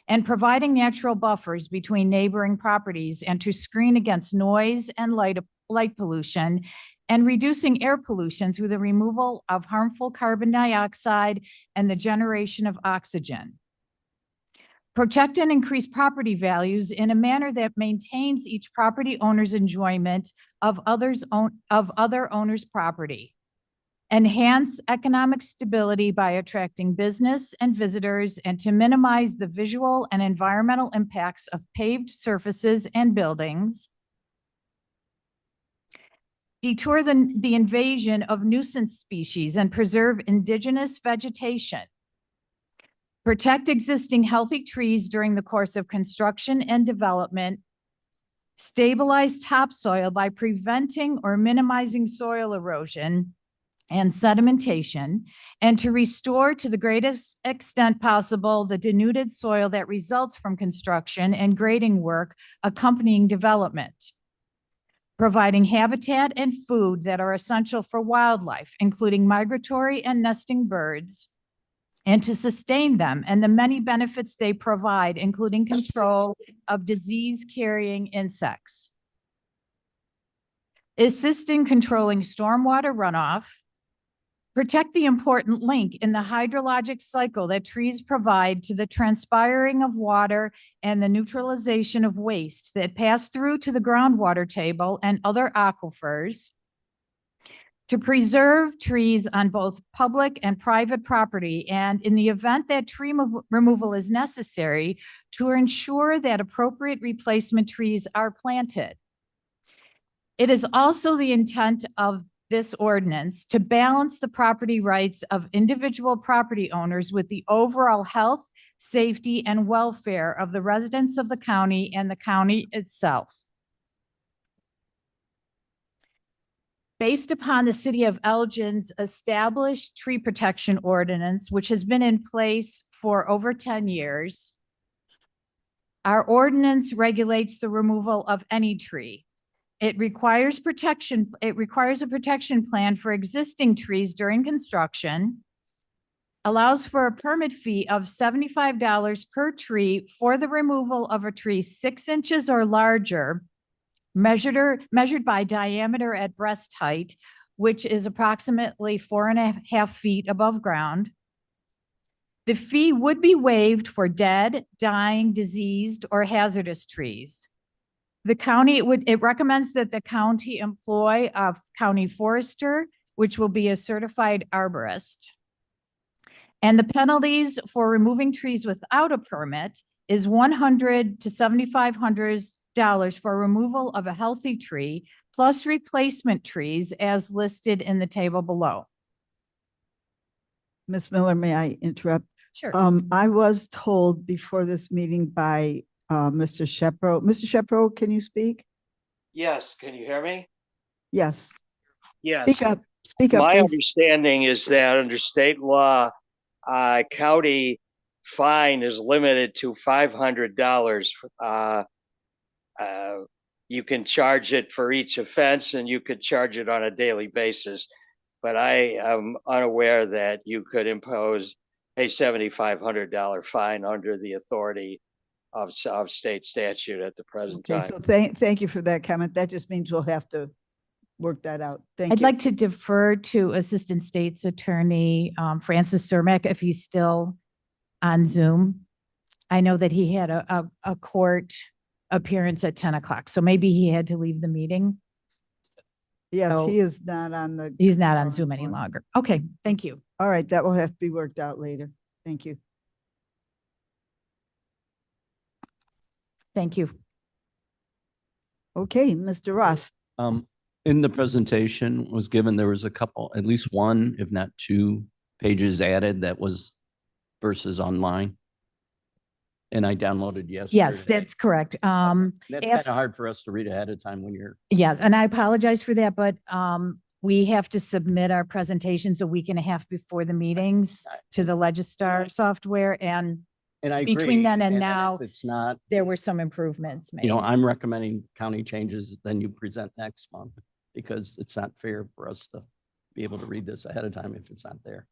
and providing natural buffers between neighboring properties and to screen against noise and light pollution, and reducing air pollution through the removal of harmful carbon dioxide and the generation of oxygen. Protect and increase property values in a manner that maintains each property owner's enjoyment of other owners' property. Enhance economic stability by attracting business and visitors, and to minimize the visual and environmental impacts of paved surfaces and buildings. Deter the invasion of nuisance species and preserve indigenous vegetation. Protect existing healthy trees during the course of construction and development. Stabilize topsoil by preventing or minimizing soil erosion and sedimentation, and to restore to the greatest extent possible the denuded soil that results from construction and grading work accompanying development. Providing habitat and food that are essential for wildlife, including migratory and nesting birds, and to sustain them and the many benefits they provide, including control of disease-carrying insects. Assist in controlling stormwater runoff. Protect the important link in the hydrologic cycle that trees provide to the transpiring of water and the neutralization of waste that pass through to the groundwater table and other aquifers. To preserve trees on both public and private property, and in the event that tree removal is necessary, to ensure that appropriate replacement trees are planted. It is also the intent of this ordinance to balance the property rights of individual property owners with the overall health, safety, and welfare of the residents of the county and the county itself. Based upon the city of Elgin's established tree protection ordinance, which has been in place for over 10 years, our ordinance regulates the removal of any tree. It requires a protection plan for existing trees during construction, allows for a permit fee of $75 per tree for the removal of a tree 6 inches or larger, measured by diameter at breast height, which is approximately 4.5 feet above ground. The fee would be waived for dead, dying, diseased, or hazardous trees. The county it recommends that the county employ a county forester, which will be a certified arborist. And the penalties for removing trees without a permit is $100 to $7,500 for removal of a healthy tree, plus replacement trees as listed in the table below. Ms. Miller, may I interrupt? Sure. I was told before this meeting by Mr. Shepro. Mr. Shepro, can you speak? Yes, can you hear me? Yes. Yes. Speak up. Speak up, My please. understanding is that under state law, county fine is limited to $500. You can charge it for each offense, and you could charge it on a daily basis. but I am unaware that you could impose a $7,500 fine under the authority of state statute at the present Okay, time. so thank you for that comment. That just means we'll have to work that out. Thank I'd you. like to defer to Assistant State's Attorney Francis Cermak if he's still on Zoom. I know that he had a court appearance at 10 o'clock, so maybe he had to leave the meeting. Yes, So he is not on the. He's not on call Zoom any anymore. longer. Okay, thank you. All right, that will have to be worked out later. Thank you. Thank you. Okay, Mr. Ross. In the presentation was given, there was a couple, at least one, if not two pages added that was versus online. And I downloaded yesterday. Yes, that's correct. That's kind af- of hard for us to read ahead of time when you're. Yes, and I apologize for that, but we have to submit our presentations a week and a half before the meetings to the Legistar software, and And I between agree, then and if now, it's not, there were some improvements made. you know, I'm recommending county changes, then you present next month, because it's not fair for us to be able to read this ahead of time if it's not there.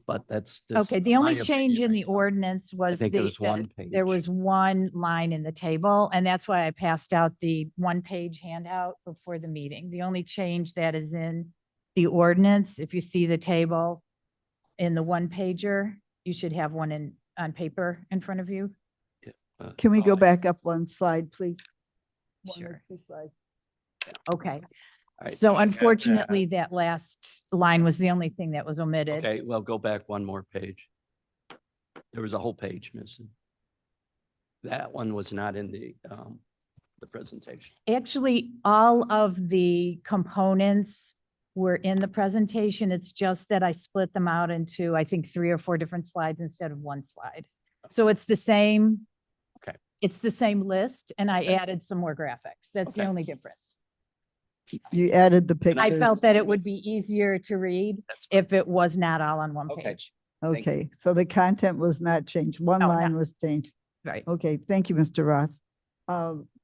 But that's. just Okay, the my only opinion change in right the now. ordinance was think there the, was one that there was one line in the table, and that's why I passed out the one-page handout before the meeting. The only change that is in the ordinance, if you see the table in the one-pager, you should have one on paper in front of you. Can we go back up one slide, please? One or Sure. two slides. Okay. right, So I got that. unfortunately, that last line was the only thing that was omitted. Okay, well, go back one more page. There was a whole page missing. That one was not in the presentation. Actually, all of the components were in the presentation. It's just that I split them out into, I think, 3 or 4 different slides instead of one slide. So it's the same. Okay. It's the same list, and I added some more graphics. That's the Okay. only difference. You added the I pictures. felt that it would be easier to read if it was not all on one Okay. page. Thank you. Okay, so the content was not changed. One No, line not- was changed. Right. Okay, thank you, Mr. Roth.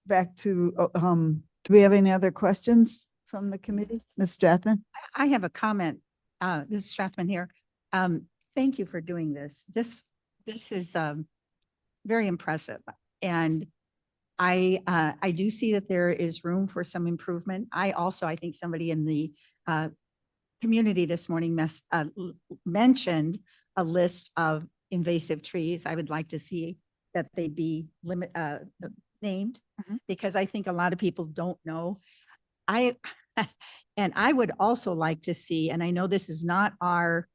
Back to, do we have any other questions from the committee? Ms. Strathman? I have a comment. This is Strathman here. Thank you for doing this. This is very impressive. And I do see that there is room for some improvement. I think somebody in the community this morning mentioned a list of invasive trees. I would like to see that they be named, because I think a lot of people don't know. And I would also like to see, and I know this is not our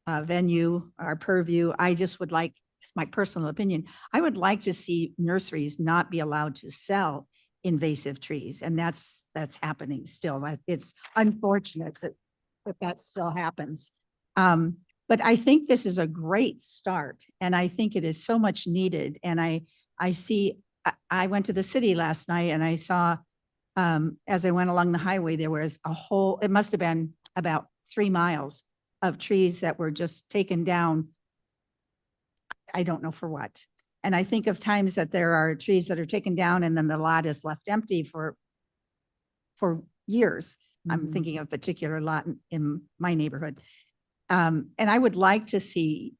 venue, our purview, I just would like, it's my personal opinion, I would like to see nurseries not be allowed to sell invasive trees. And that's happening still. It's unfortunate that still happens. But I think this is a great start, and I think it is so much needed. And I went to the city last night, and I saw, as I went along the highway, there was it must have been about 3 miles of trees that were just taken down. I don't know for what. And I think of times that there are trees that are taken down and then the lot is left empty for years. I'm thinking of a particular lot in my neighborhood. And I would like to see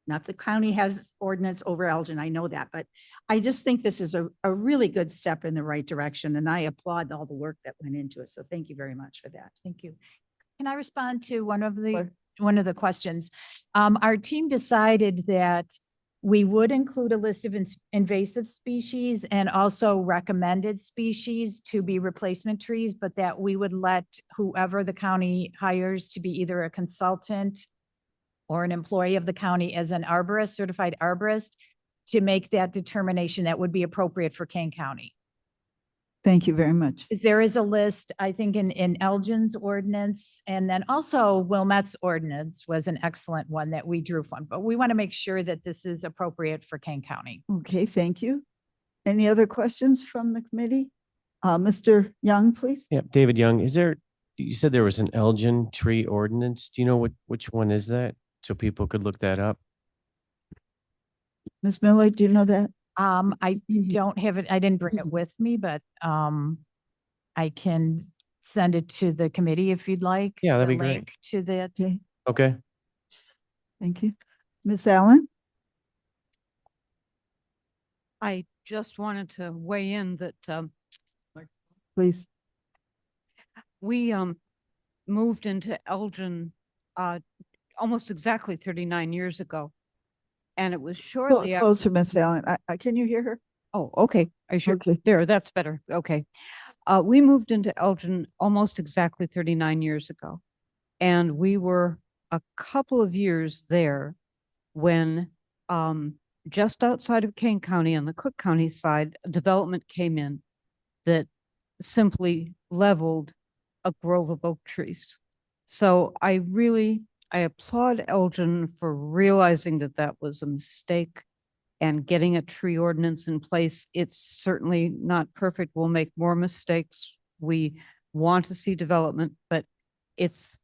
not the county has ordinance over Elgin, I know that, but I just think this is a really good step in the right direction, and I applaud all the work that went into it. So thank you very much for that. Thank you. Can I respond to one of the questions? Our team decided that we would include a list of invasive species and also recommended species to be replacement trees, but that we would let whoever the county hires to be either a consultant or an employee of the county as an arborist, certified arborist, to make that determination that would be appropriate for Kane County. Thank you very much. There is a list, I think, in Elgin's ordinance, and then also Wilmette's ordinance was an excellent one that we drew from, but we want to make sure that this is appropriate for Kane County. Okay, thank you. Any other questions from the committee? Mr. Young, please. Yeah, David Young, you said there was an Elgin tree ordinance. Do you know which one is that? So people could look that up. Ms. Miller, do you know that? I don't have it, I didn't bring it with me, but I can send it to the committee if you'd like. Yeah, that'd the be great. link To the, Okay, Okay. thank you. Ms. Allen? I just wanted to weigh in that Please. we moved into Elgin almost exactly 39 years ago. And it was shortly after. Closer, Ms. Allen. Can you hear her? Oh, okay. I sure. Okay. There, that's better. Okay. We moved into Elgin almost exactly 39 years ago. And we were a couple of years there when just outside of Kane County on the Cook County side, a development came in that simply leveled a grove of oak trees. So I applaud Elgin for realizing that that was a mistake and getting a tree ordinance in place. It's certainly not perfect. We'll make more mistakes. We want to see development, but it's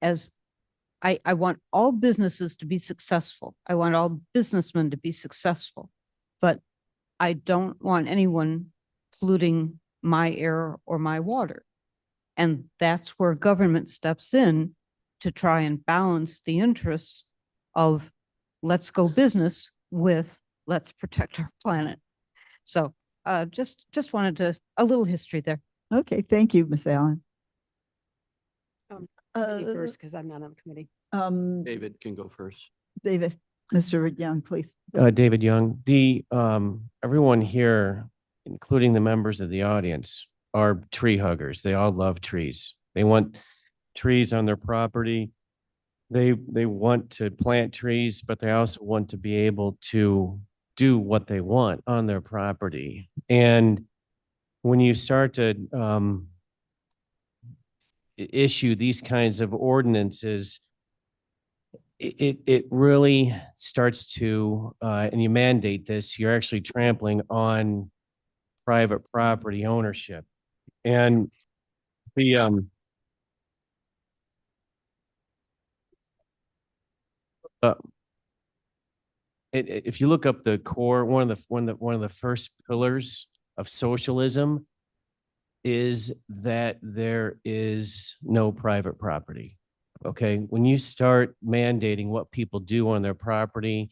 as I want all businesses to be successful. I want all businessmen to be successful, but I don't want anyone polluting my air or my water. And that's where government steps in to try and balance the interests of let's go business with let's protect our planet. So just wanted a little history there. Okay, thank you, Ms. Allen. First, because I'm not on the committee. David can go first. David, Mr. Young, please. David Young, everyone here, including the members of the audience, are tree huggers. They all love trees. They want trees on their property. They want to plant trees, but they also want to be able to do what they want on their property. And when you start to issue these kinds of ordinances, it really starts to, and you mandate this, you're actually trampling on private property ownership. And the, if you look up the core, one of the first pillars of socialism is that there is no private property. Okay, when you start mandating what people do on their property,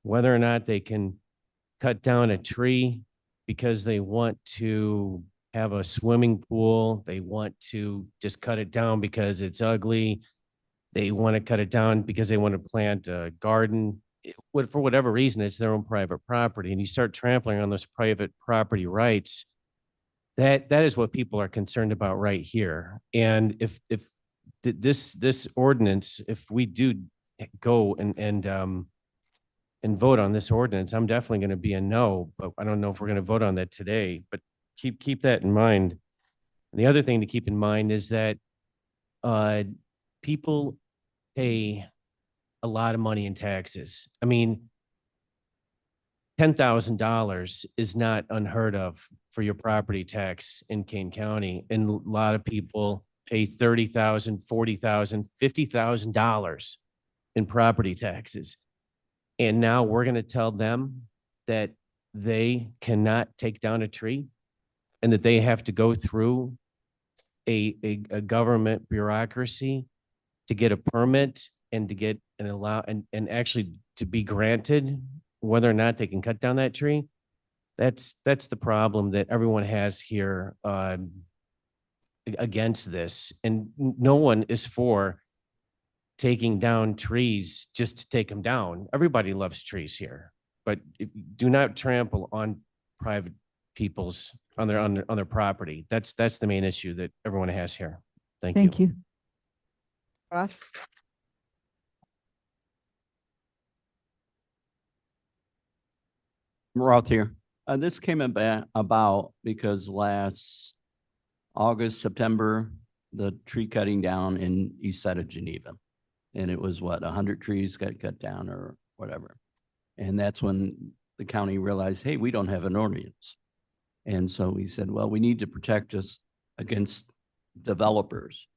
whether or not they can cut down a tree because they want to have a swimming pool, they want to just cut it down because it's ugly, they want to cut it down because they want to plant a garden, for whatever reason, it's their own private property, and you start trampling on those private property rights, that is what people are concerned about right here. And if this ordinance, if we do go and vote on this ordinance, I'm definitely going to be a no, but I don't know if we're going to vote on that today, but keep that in mind. And the other thing to keep in mind is that people pay a lot of money in taxes. I mean, $10,000 is not unheard of for your property tax in Kane County. And a lot of people pay $30,000, $40,000, $50,000 in property taxes. And now we're going to tell them that they cannot take down a tree and that they have to go through a government bureaucracy to get a permit and to get and actually to be granted whether or not they can cut down that tree. That's the problem that everyone has here against this. And no one is for taking down trees just to take them down. Everybody loves trees here, but do not trample on private people's on their property. That's the main issue that everyone has here. Thank you. Ross? Roth here. This came about because last August, September, the tree cutting down in east side of Geneva. And it was 100 trees got cut down or whatever. And that's when the county realized, hey, we don't have an ordinance. And so we said, well, we need to protect us against developers.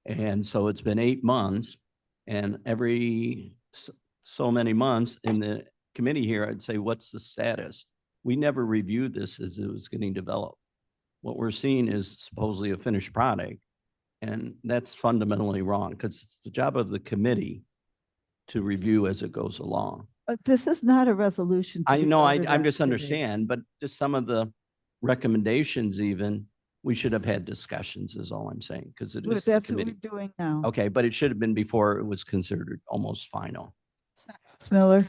And so it's been 8 months, and every so many months in the committee here, I'd say, what's the status? We never reviewed this as it was getting developed. What we're seeing is supposedly a finished product. And that's fundamentally wrong because it's the job of the committee to review as it goes along. But this is not a resolution. to I be know, voted I'm on just today. understand, but just some of the recommendations even, we should have had discussions is all I'm saying, because it Well, is the that's what we're committee. doing now. Okay, but it should have been before it was considered almost final. Ms. Miller.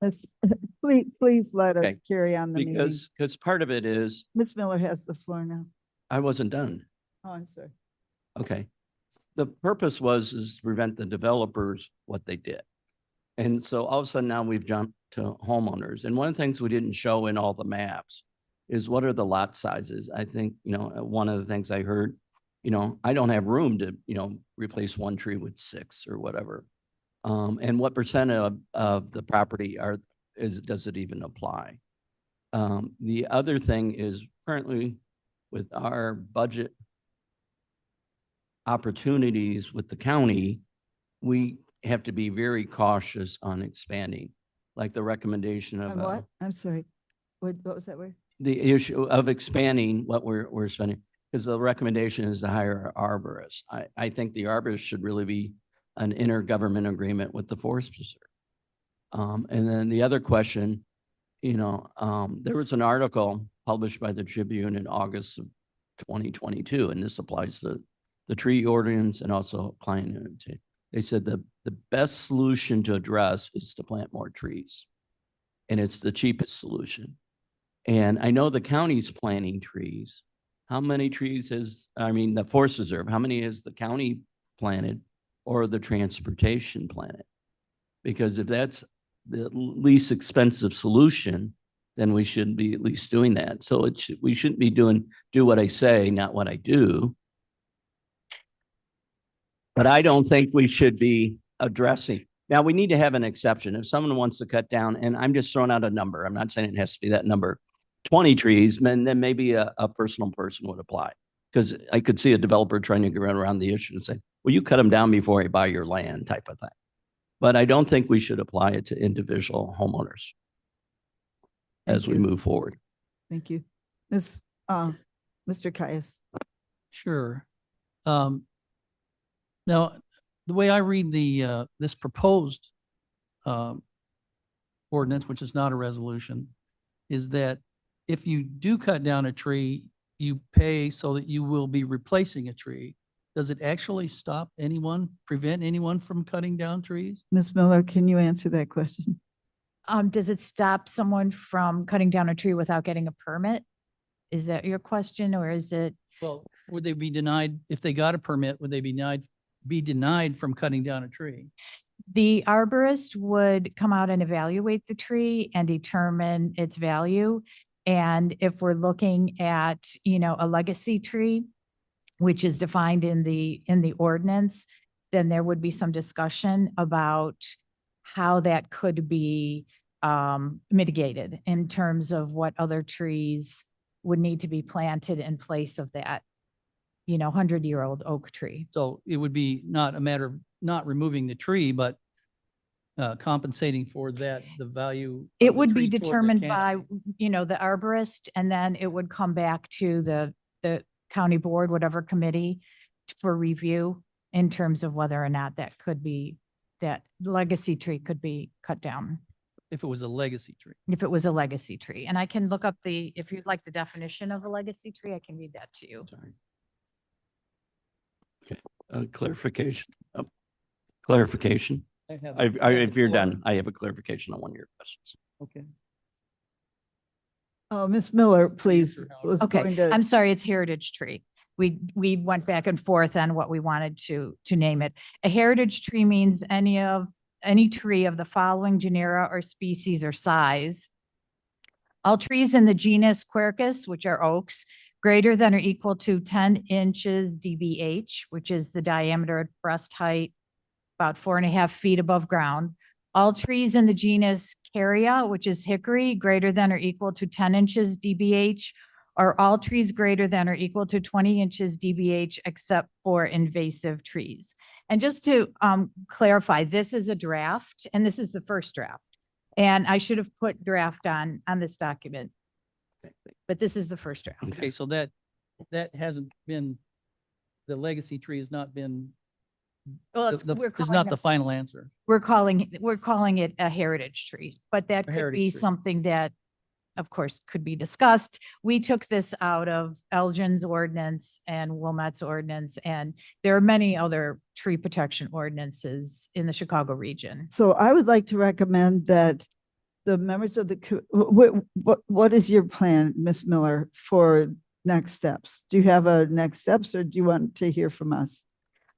Let's, please let us Okay, carry on the meeting. because part of it is, Ms. Miller has the floor now. I wasn't done. Oh, I'm sorry. Okay. The purpose was is to prevent the developers what they did. And so all of a sudden now we've jumped to homeowners. And one of the things we didn't show in all the maps is what are the lot sizes? I think, one of the things I heard, I don't have room to, replace one tree with 6 or whatever. And what percent of the property does it even apply? The other thing is currently with our budget opportunities with the county, we have to be very cautious on expanding, like the recommendation of On what? I'm sorry. What was that word? the issue of expanding what we're spending, because the recommendation is to hire an arborist. I think the arborist should really be an intergovernment agreement with the Forest Preserve. And then the other question, there was an article published by the Tribune in August of 2022, and this applies to the tree ordinance and also climate change. They said the best solution to address is to plant more trees. And it's the cheapest solution. And I know the county's planting trees. How many trees the Forest Reserve, how many has the county planted or the transportation planted? Because if that's the least expensive solution, then we should be at least doing that. So we shouldn't be do what I say, not what I do. But I don't think we should be addressing. Now, we need to have an exception. If someone wants to cut down, and I'm just throwing out a number, I'm not saying it has to be that number, 20 trees, then maybe a personal person would apply. Because I could see a developer trying to get around the issue and say, well, you cut them down before I buy your land type of thing. But I don't think we should apply it to individual homeowners as we move forward. Thank you. Mr. Caius. Sure. Now, the way I read this proposed ordinance, which is not a resolution, is that if you do cut down a tree, you pay so that you will be replacing a tree. Does it actually prevent anyone from cutting down trees? Ms. Miller, can you answer that question? Does it stop someone from cutting down a tree without getting a permit? Is that your question, or is it? Well, would they be denied, if they got a permit, would they be denied from cutting down a tree? The arborist would come out and evaluate the tree and determine its value. And if we're looking at, a legacy tree, which is defined in the ordinance, then there would be some discussion about how that could be mitigated in terms of what other trees would need to be planted in place of that, 100-year-old oak tree. So it would be not a matter of not removing the tree, but compensating for the value. It would be determined by, the arborist, and then it would come back to the county board, whatever committee, for review in terms of whether or not that legacy tree could be cut down. If it was a legacy tree. If it was a legacy tree. And I can look up if you'd like the definition of a legacy tree, I can read that to you. Sorry. Okay, clarification. Clarification. If you're done, I have a clarification on one of your questions. Okay. Oh, Ms. Miller, please. Okay, I'm sorry, it's heritage tree. We went back and forth on what we wanted to name it. A heritage tree means any tree of the following genera or species or size. All trees in the genus Quercus, which are oaks, greater than or equal to 10 inches DBH, which is the diameter at breast height, about 4.5 feet above ground. All trees in the genus Caria, which is hickory, greater than or equal to 10 inches DBH, or all trees greater than or equal to 20 inches DBH, except for invasive trees. And just to clarify, this is a draft, and this is the first draft. And I should have put draft on this document. But this is the first draft. Okay, so that hasn't been, the legacy tree has not been, Well, it's, we're is calling not it- the final answer. We're calling it a heritage tree, but that could heritage be tree. something that, of course, could be discussed. We took this out of Elgin's ordinance and Wilmette's ordinance, and there are many other tree protection ordinances in the Chicago region. So I would like to recommend that the members of the, what is your plan, Ms. Miller, for next steps? Do you have a next steps or do you want to hear from us?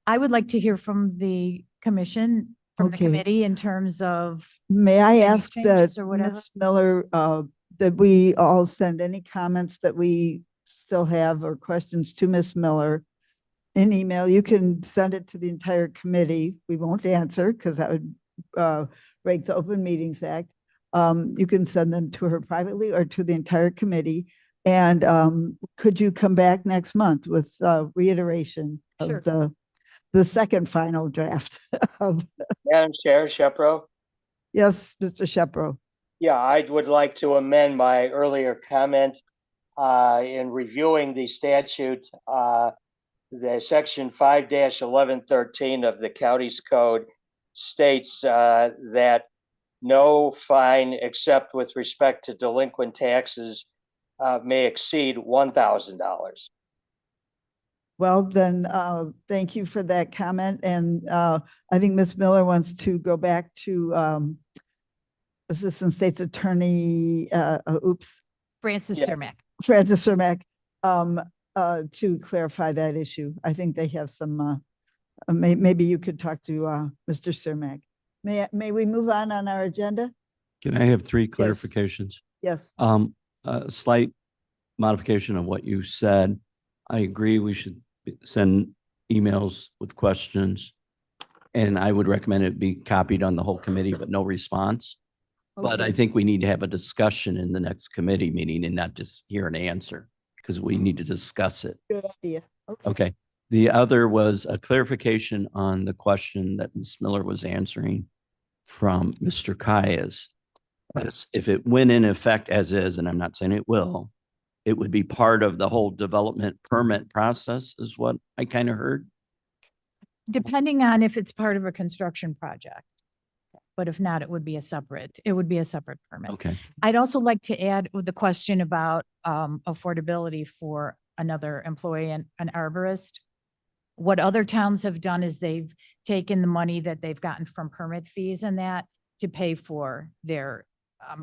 I would like to hear from the commission, from the Okay. committee in terms of, May I any ask that changes or whatever? Ms. Miller, that we all send any comments that we still have or questions to Ms. Miller in email? You can send it to the entire committee. We won't answer because that would break the Open Meetings Act. You can send them to her privately or to the entire committee. And could you come back next month with reiteration Sure. of the second final draft of, Madam Chair, Shepro? yes, Mr. Shepro. Yeah, I would like to amend my earlier comment in reviewing the statute. The section 5-1113 of the county's code states that no fine except with respect to delinquent taxes may exceed $1,000. Well, then, thank you for that comment. And I think Ms. Miller wants to go back to Assistant State's Attorney, Francis Yeah. Cermak. Francis Cermak, to clarify that issue. I think they have some, maybe you could talk to Mr. Cermak. May we move on our agenda? Can I have three clarifications? Yes. A slight modification of what you said. I agree we should send emails with questions. And I would recommend it be copied on the whole committee, but no response. But I Okay. think we need to have a discussion in the next committee meeting and not just hear an answer because we need to discuss it. Good idea. Okay. Okay. The other was a clarification on the question that Ms. Miller was answering from Mr. Kayas. As if it went in effect as is, and I'm not saying it will, it would be part of the whole development permit process is what I kind of heard. Depending on if it's part of a construction project. But if not, it would be a separate permit. Okay. I'd also like to add with the question about affordability for another employee and an arborist. What other towns have done is they've taken the money that they've gotten from permit fees and that to pay for their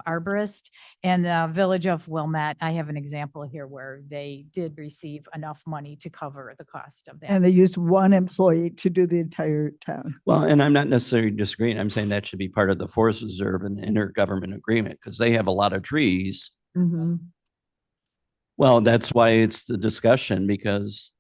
arborist. And the village of Wilmette, I have an example here where they did receive enough money to cover the cost of that. And they used one employee to do the entire town. Well, and I'm not necessarily disagreeing. I'm saying that should be part of the Forest Reserve and the intergovernment agreement because they have a lot of trees. Mhm. Well, that's why it's the discussion because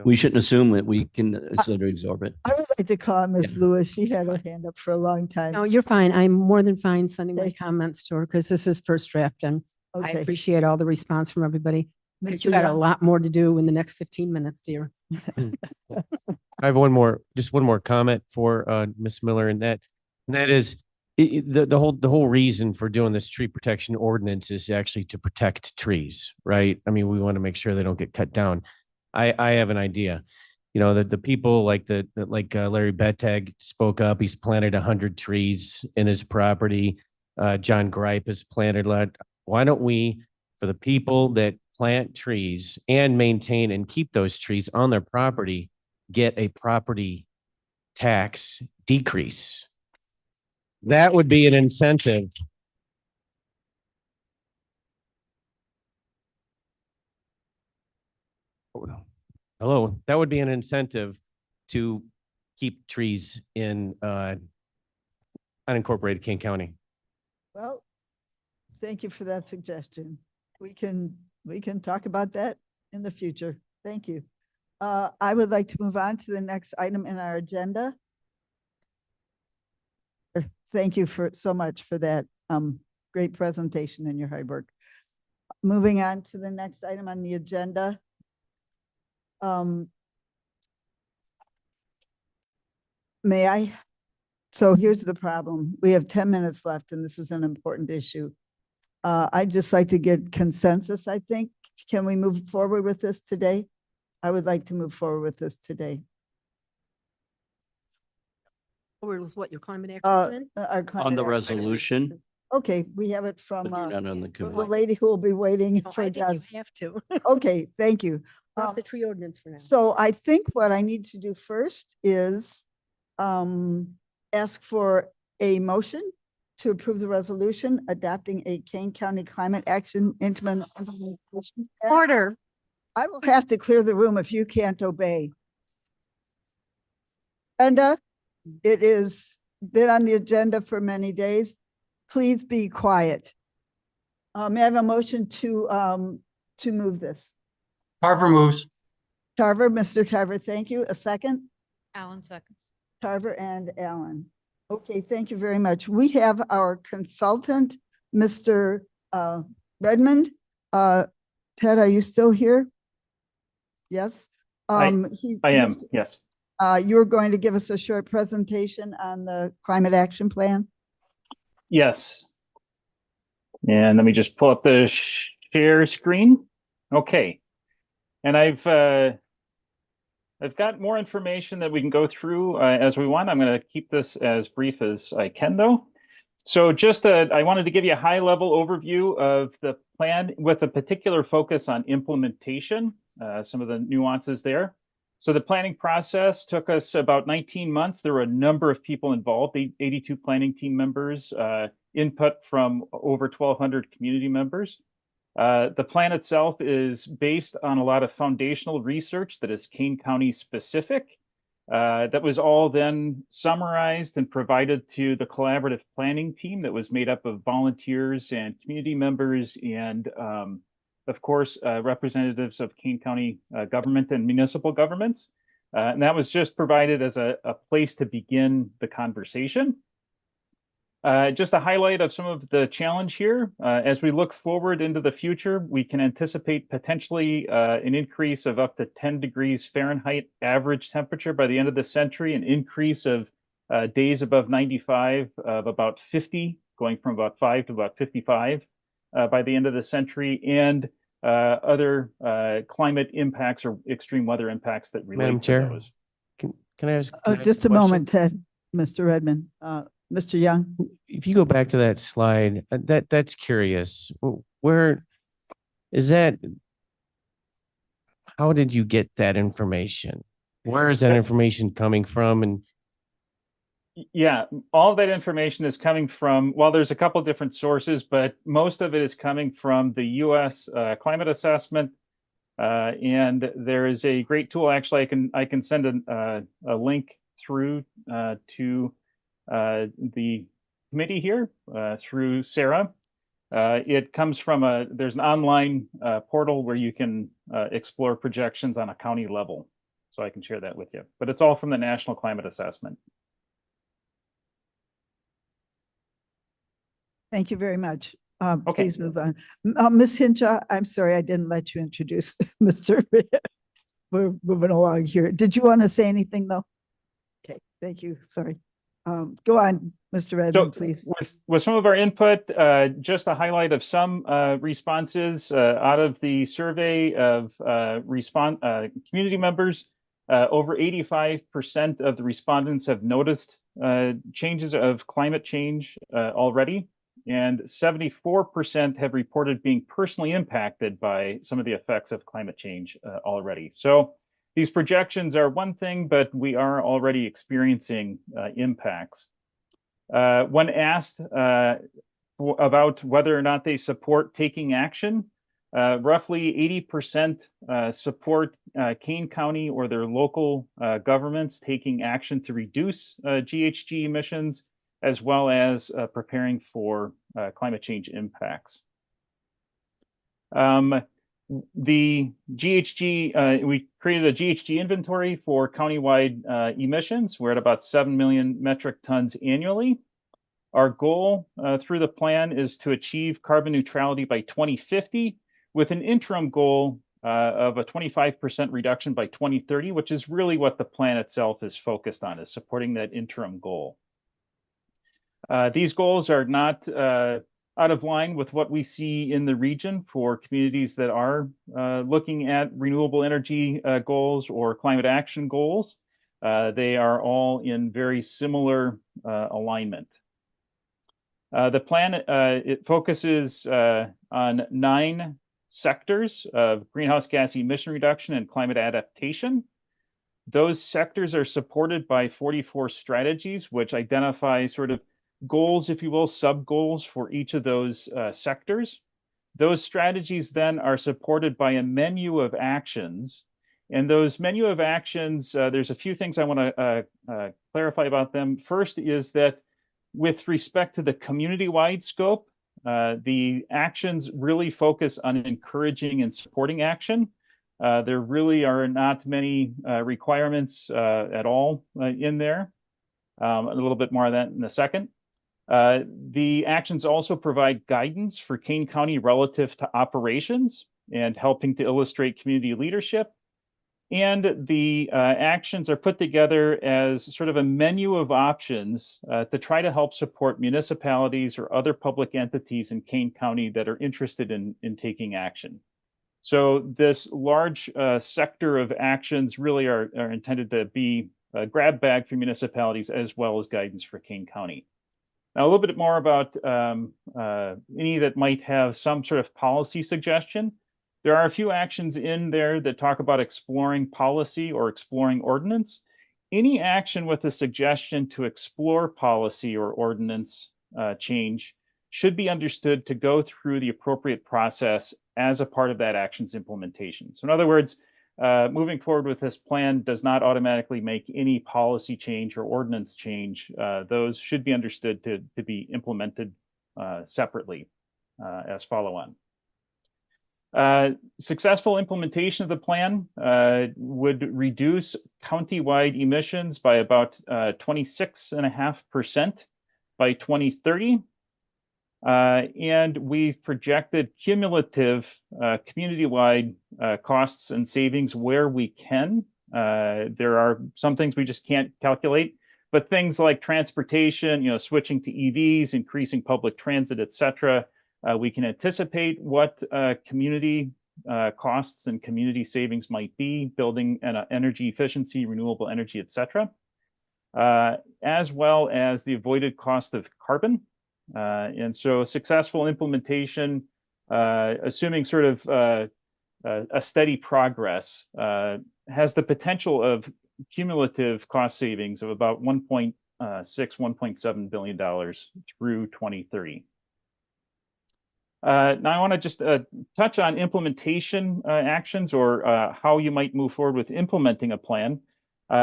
we shouldn't assume that we can sort of absorb it. I would like to call Ms. Lewis. She had her hand up for a long time. No, you're fine. I'm more than fine sending my Okay. comments to her because this is first draft and I Okay. appreciate all the response from everybody. 'Cause Mr. you got a Young? lot more to do in the next 15 minutes, dear. I have just one more comment for Ms. Miller and that is the whole reason for doing this tree protection ordinance is actually to protect trees, right? I mean, we want to make sure they don't get cut down. I have an idea, you know, that the people like Larry Bettag spoke up, he's planted 100 trees in his property. John Gripe has planted why don't we, for the people that plant trees and maintain and keep those trees on their property, get a property tax decrease? That would be an incentive. Hello, that would be an incentive to keep trees in unincorporated Kane County. Well, thank you for that suggestion. We can talk about that in the future. Thank you. I would like to move on to the next item in our agenda. Thank you so much for that great presentation and your hard work. Moving on to the next item on the agenda. May I So here's the problem. We have 10 minutes left and this is an important issue. I'd just like to get consensus, I think. Can we move forward with this today? I would like to move forward with this today. Or was what, your climate action Uh, plan? our On climate the action. resolution, Okay, we have it from, but you're not on the the committee. lady who will be waiting Oh, for I think you Doug's. have to. Okay, thank you. Off the tree ordinance for now. So I think what I need to do first is ask for a motion to approve the resolution adopting a Kane County Climate Action Implementation Plan. Order. I will have to clear the room if you can't obey. Brenda, it is been on the agenda for many days. Please be quiet. May I have a motion to move this? Carver moves. Tarver, Mr. Tarver, thank you. A second? Alan seconds. Tarver and Allen. Okay, thank you very much. We have our consultant, Mr. Redmond. Ted, are you still here? Yes? I am, yes. You're going to give us a short presentation on the climate action plan? Yes. And let me just pull up the share screen. Okay. And I've got more information that we can go through as we want. I'm going to keep this as brief as I can, though. So I wanted to give you a high-level overview of the plan with a particular focus on implementation, some of the nuances there. So the planning process took us about 19 months. There were a number of people involved, 82 planning team members, input from over 1,200 community members. The plan itself is based on a lot of foundational research that is Kane County specific. That was all then summarized and provided to the collaborative planning team that was made up of volunteers and community members and of course, representatives of Kane County government and municipal governments. And that was just provided as a place to begin the conversation. Just a highlight of some of the challenge here. As we look forward into the future, we can anticipate potentially an increase of up to 10 degrees Fahrenheit average temperature by the end of the century, an increase of days above 95 of about 50, going from about 5 to about 55 by the end of the century, and other climate impacts or extreme weather impacts that relate Madam to Chair, those. can I ask? can I ask Just a question? moment, Ted, Mr. Redmond, Mr. Young. If you go back to that slide, that's curious. Where is that? How did you get that information? Where is that information coming from? And Yeah, all of that information is coming from, well, there's a couple different sources, but most of it is coming from the US climate assessment. And there is a great tool, actually, I can send a link through to the committee here through Sarah. It comes from there's an online portal where you can explore projections on a county level. So I can share that with you, but it's all from the National Climate Assessment. Thank you very much. Okay. Please move on. Ms. Hinshaw, I'm sorry, I didn't let you introduce Mr. We're moving along here. Did you want to say anything, though? Okay, thank you. Sorry. Go on, Mr. Redmond, please. With some of our input, just a highlight of some responses out of the survey of community members. Over 85% of the respondents have noticed changes of climate change already, and 74% have reported being personally impacted by some of the effects of climate change already. So these projections are one thing, but we are already experiencing impacts. When asked about whether or not they support taking action, roughly 80% support Kane County or their local governments taking action to reduce GHG emissions, as well as preparing for climate change impacts. The GHG, we created a GHG inventory for countywide emissions. We're at about 7 million metric tons annually. Our goal through the plan is to achieve carbon neutrality by 2050, with an interim goal of a 25% reduction by 2030, which is really what the plan itself is focused on, is supporting that interim goal. These goals are not out of line with what we see in the region for communities that are looking at renewable energy goals or climate action goals. They are all in very similar alignment. The plan, it focuses on 9 sectors of greenhouse gas emission reduction and climate adaptation. Those sectors are supported by 44 strategies, which identify sort of goals, if you will, sub-goals for each of those sectors. Those strategies then are supported by a menu of actions. And those menu of actions, there's a few things I want to clarify about them. First is that with respect to the community-wide scope, the actions really focus on encouraging and supporting action. There really are not many requirements at all in there. A little bit more of that in a second. The actions also provide guidance for Kane County relative to operations and helping to illustrate community leadership. And the actions are put together as sort of a menu of options to try to help support municipalities or other public entities in Kane County that are interested in taking action. So this large sector of actions really are intended to be a grab bag for municipalities as well as guidance for Kane County. Now, a little bit more about any that might have some sort of policy suggestion. There are a few actions in there that talk about exploring policy or exploring ordinance. Any action with a suggestion to explore policy or ordinance change should be understood to go through the appropriate process as a part of that action's implementation. So in other words, moving forward with this plan does not automatically make any policy change or ordinance change. Those should be understood to be implemented separately as follow-on. Successful implementation of the plan would reduce countywide emissions by about 26.5% by 2030. And we've projected cumulative community-wide costs and savings where we can. There are some things we just can't calculate, but things like transportation, switching to EVs, increasing public transit, et cetera, we can anticipate what community costs and community savings might be, building energy efficiency, renewable energy, et cetera, as well as the avoided cost of carbon. And so successful implementation, assuming sort of a steady progress, has the potential of cumulative cost savings of about $1.6, $1.7 billion through 2030. Now I want to just touch on implementation actions or how you might move forward with implementing a plan.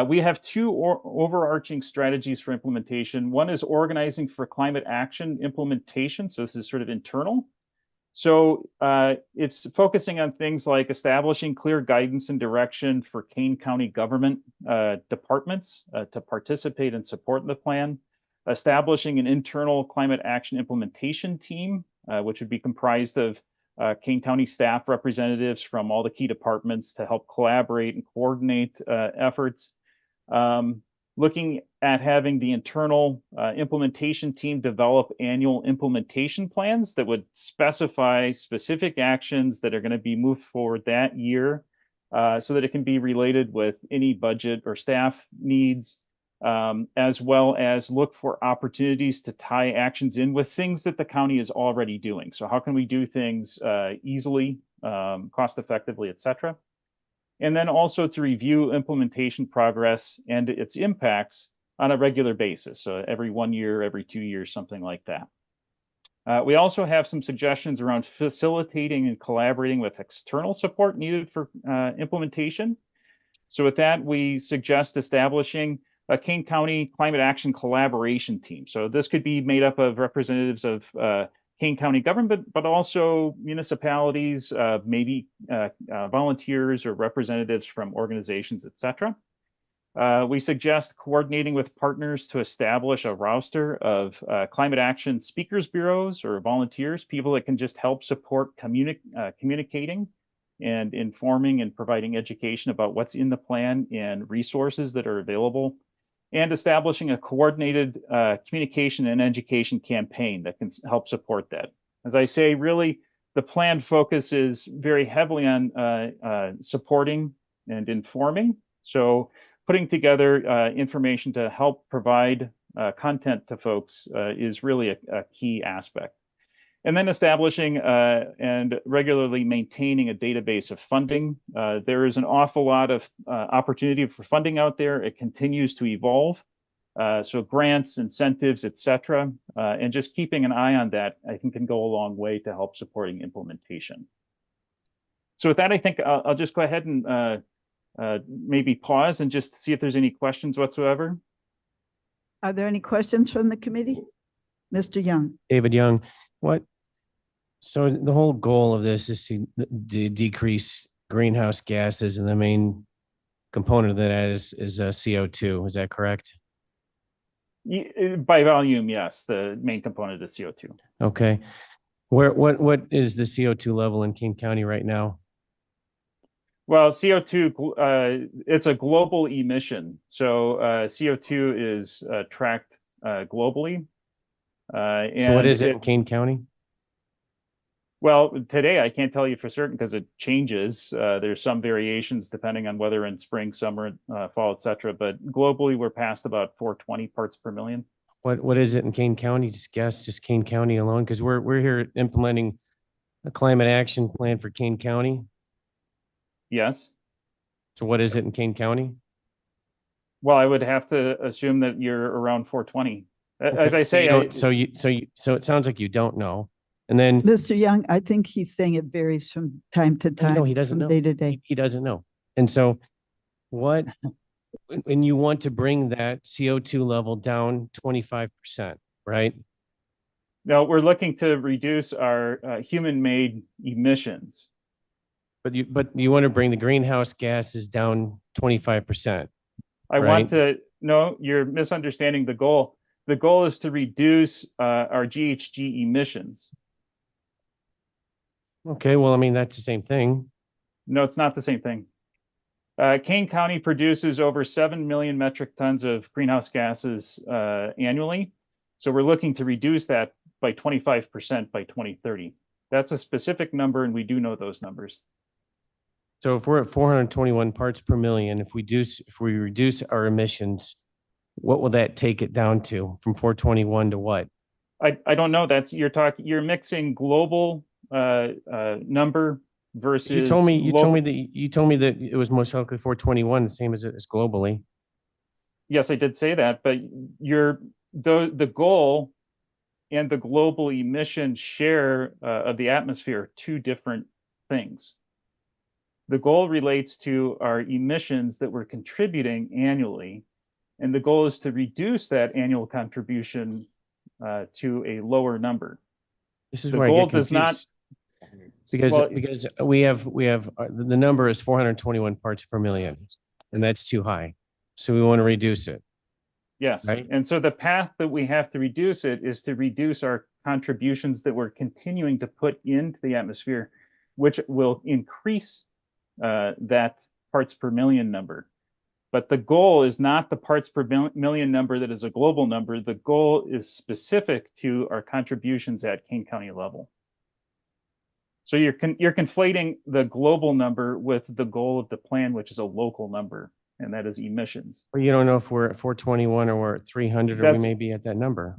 We have 2 overarching strategies for implementation. One is organizing for climate action implementation. So this is sort of internal. So it's focusing on things like establishing clear guidance and direction for Kane County government departments to participate and support the plan, establishing an internal climate action implementation team, which would be comprised of Kane County staff representatives from all the key departments to help collaborate and coordinate efforts. Looking at having the internal implementation team develop annual implementation plans that would specify specific actions that are going to be moved forward that year so that it can be related with any budget or staff needs, as well as look for opportunities to tie actions in with things that the county is already doing. So how can we do things easily, cost effectively, et cetera? And then also to review implementation progress and its impacts on a regular basis. So every 1 year, every 2 years, something like that. We also have some suggestions around facilitating and collaborating with external support needed for implementation. So with that, we suggest establishing a Kane County Climate Action Collaboration Team. So this could be made up of representatives of Kane County government, but also municipalities, maybe volunteers or representatives from organizations, et cetera. We suggest coordinating with partners to establish a roster of climate action speakers bureaus or volunteers, people that can just help support communicating and informing and providing education about what's in the plan and resources that are available. and establishing a coordinated communication and education campaign that can help support that. As I say, really, the plan focuses very heavily on supporting and informing. So putting together information to help provide content to folks is really a key aspect. And then establishing and regularly maintaining a database of funding. There is an awful lot of opportunity for funding out there. It continues to evolve. So grants, incentives, et cetera, and just keeping an eye on that, I think, can go a long way to help supporting implementation. So with that, I think I'll just go ahead and maybe pause and just see if there's any questions whatsoever. Are there any questions from the committee? Mr. Young? David Young, so the whole goal of this is to decrease greenhouse gases, and the main component of that is CO2. Is that correct? By volume, yes, the main component is CO2. Okay. What is the CO2 level in Kane County right now? Well, CO2, it's a global emission. So CO2 is tracked globally. So what is it in Kane County? Well, today I can't tell you for certain because it changes. There's some variations depending on whether in spring, summer, fall, et cetera. But globally, we're past about 420 parts per million. What is it in Kane County? Just guess, just Kane County alone, because we're here implementing a climate action plan for Kane County. Yes. So what is it in Kane County? Well, I would have to assume that you're around 420. As Okay, I say, so it sounds like you don't know. And then Mr. Young, I think he's saying it varies from time to time. no, he doesn't from know. Day to day. He doesn't know. And so when you want to bring that CO2 level down 25%, right? No, we're looking to reduce our human-made emissions. But you want to bring the greenhouse gases down 25%. I want to, no, you're misunderstanding the goal. The goal is to reduce our GHG emissions. Okay, well, I mean, that's the same thing. No, it's not the same thing. Kane County produces over 7 million metric tons of greenhouse gases annually. So we're looking to reduce that by 25% by 2030. That's a specific number, and we do know those numbers. So if we're at 421 parts per million, if we reduce our emissions, what will that take it down to from 421 to what? I don't know. You're mixing global number versus You told me that it was most likely 421, the same as it is globally. Yes, I did say that, but the goal and the global emission share of the atmosphere are two different things. The goal relates to our emissions that we're contributing annually, and the goal is to reduce that annual contribution to a lower number. This is the where goal I get does not confused because we have the number is 421 parts per million, and that's too high. So we want to reduce it. Yes. Right. And so the path that we have to reduce it is to reduce our contributions that we're continuing to put into the atmosphere, which will increase that parts per million number. But the goal is not the parts per million number that is a global number. The goal is specific to our contributions at Kane County level. So you're conflating the global number with the goal of the plan, which is a local number, and that is emissions. Well, you don't know if we're at 421 or we're at 300, or we may be at that number.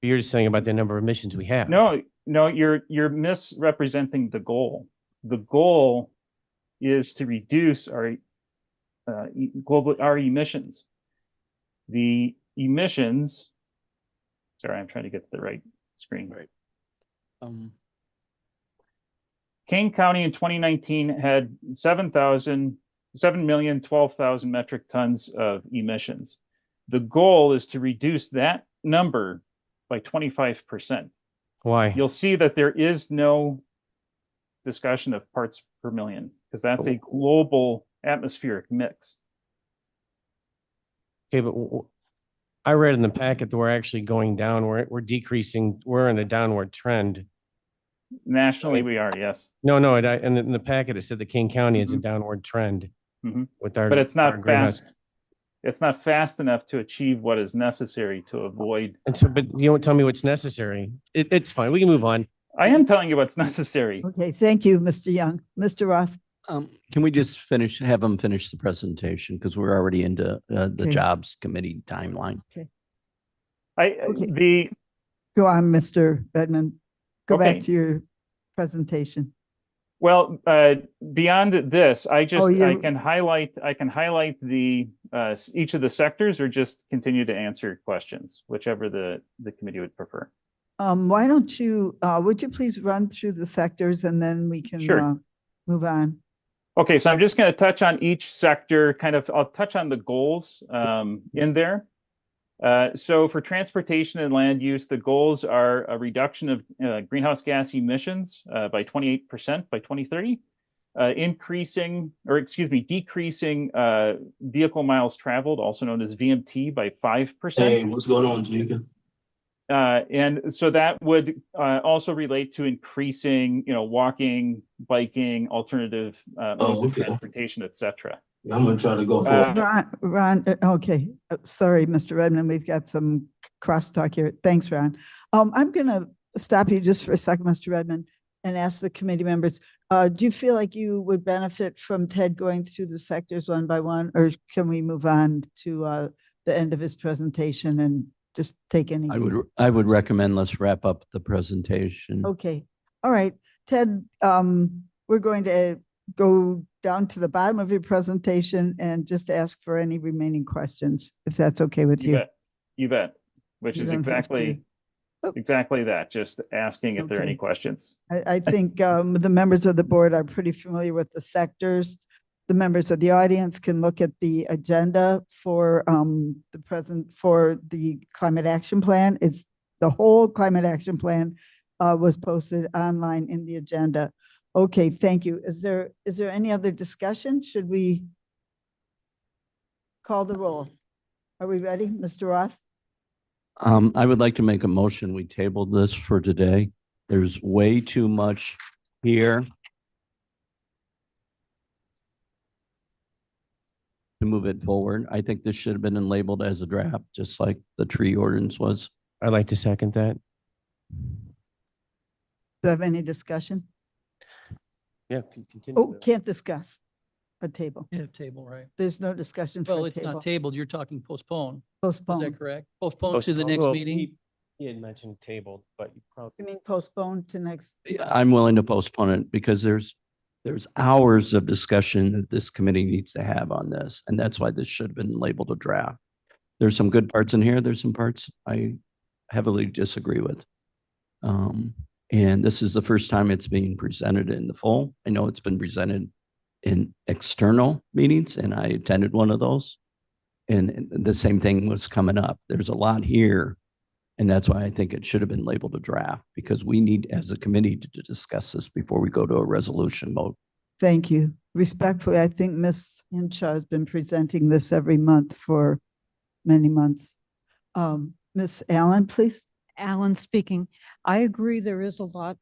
You're just saying about the number of emissions we have. No, you're misrepresenting the goal. The goal is to reduce our our emissions. The emissions. Sorry, I'm trying to get to the right screen. Right. Kane County in 2019 had 7,012,000 metric tons of emissions. The goal is to reduce that number by 25%. Why? You'll see that there is no discussion of parts per million because that's a global atmospheric mix. Okay, but I read in the packet that we're actually going down. We're decreasing. We're in a downward trend. Nationally, we are, yes. No, and in the packet it said that Kane County is a downward trend with our. But it's not our greenhouse- fast. It's not fast enough to achieve what is necessary to avoid. And so, but you don't tell me what's necessary. It's fine. We can move on. I am telling you what's necessary. Okay, thank you, Mr. Young. Mr. Roth? Can we just have them finish the presentation? Because we're already into the Okay. Jobs Committee timeline. Go on, Mr. Redmond. Go back Okay. to your presentation. Well, beyond this, I you- can highlight the each of the sectors, or just continue to answer questions, whichever the committee would prefer. Why don't you, would you please run through the sectors and then we can Sure. move on? Okay, so I'm just going to touch on each sector, I'll touch on the goals in there. So for transportation and land use, the goals are a reduction of greenhouse gas emissions by 28% by 2030, decreasing vehicle miles traveled, also known as VMT, by 5%. Hey, what's going on, Janika? And so that would also relate to increasing, walking, biking, alternative modes of transportation, et cetera. I'm gonna try to go for it. Ron, okay, sorry, Mr. Redmond, we've got some crosstalk here. Thanks, Ron. I'm gonna stop you just for a second, Mr. Redmond, and ask the committee members, do you feel like you would benefit from Ted going through the sectors one by one, or can we move on to the end of his presentation and just take any? I would recommend let's wrap up the presentation. Okay, all right, Ted, we're going to go down to the bottom of your presentation and just ask for any remaining questions, if that's okay with you. You bet. Which You is don't have exactly that, just asking if there are any Okay. questions. I think the members of the board are pretty familiar with the sectors. The members of the audience can look at the agenda for for the climate action plan. It's the whole climate action plan was posted online in the agenda. Okay, thank you. Is there any other discussion? Should we call the roll? Are we ready, Mr. Roth? I would like to make a motion. We tabled this for today. There's way too much here to move it forward. I think this should have been labeled as a draft, just like the tree ordinance was. I'd like to second that. Do you have any discussion? Yeah, continue. Oh, can't discuss a table. Yeah, table, right. There's no discussion Well, for a it's table. not tabled. You're talking postpone. Is Postpone. that correct? Postpone to the next Well, meeting? He had mentioned tabled, but you probably. You mean postpone to next? I'm willing to postpone it because there's hours of discussion that this committee needs to have on this. And that's why this should have been labeled a draft. There's some good parts in here. There's some parts I heavily disagree with. And this is the first time it's being presented in the full. I know it's been presented in external meetings, and I attended one of those. And the same thing was coming up. There's a lot here. And that's why I think it should have been labeled a draft, because we need, as a committee, to discuss this before we go to a resolution mode. Thank you. Respectfully, I think Ms. Hinshaw has been presenting this every month for many months. Ms. Allen, please. Alan speaking. I agree there is a lot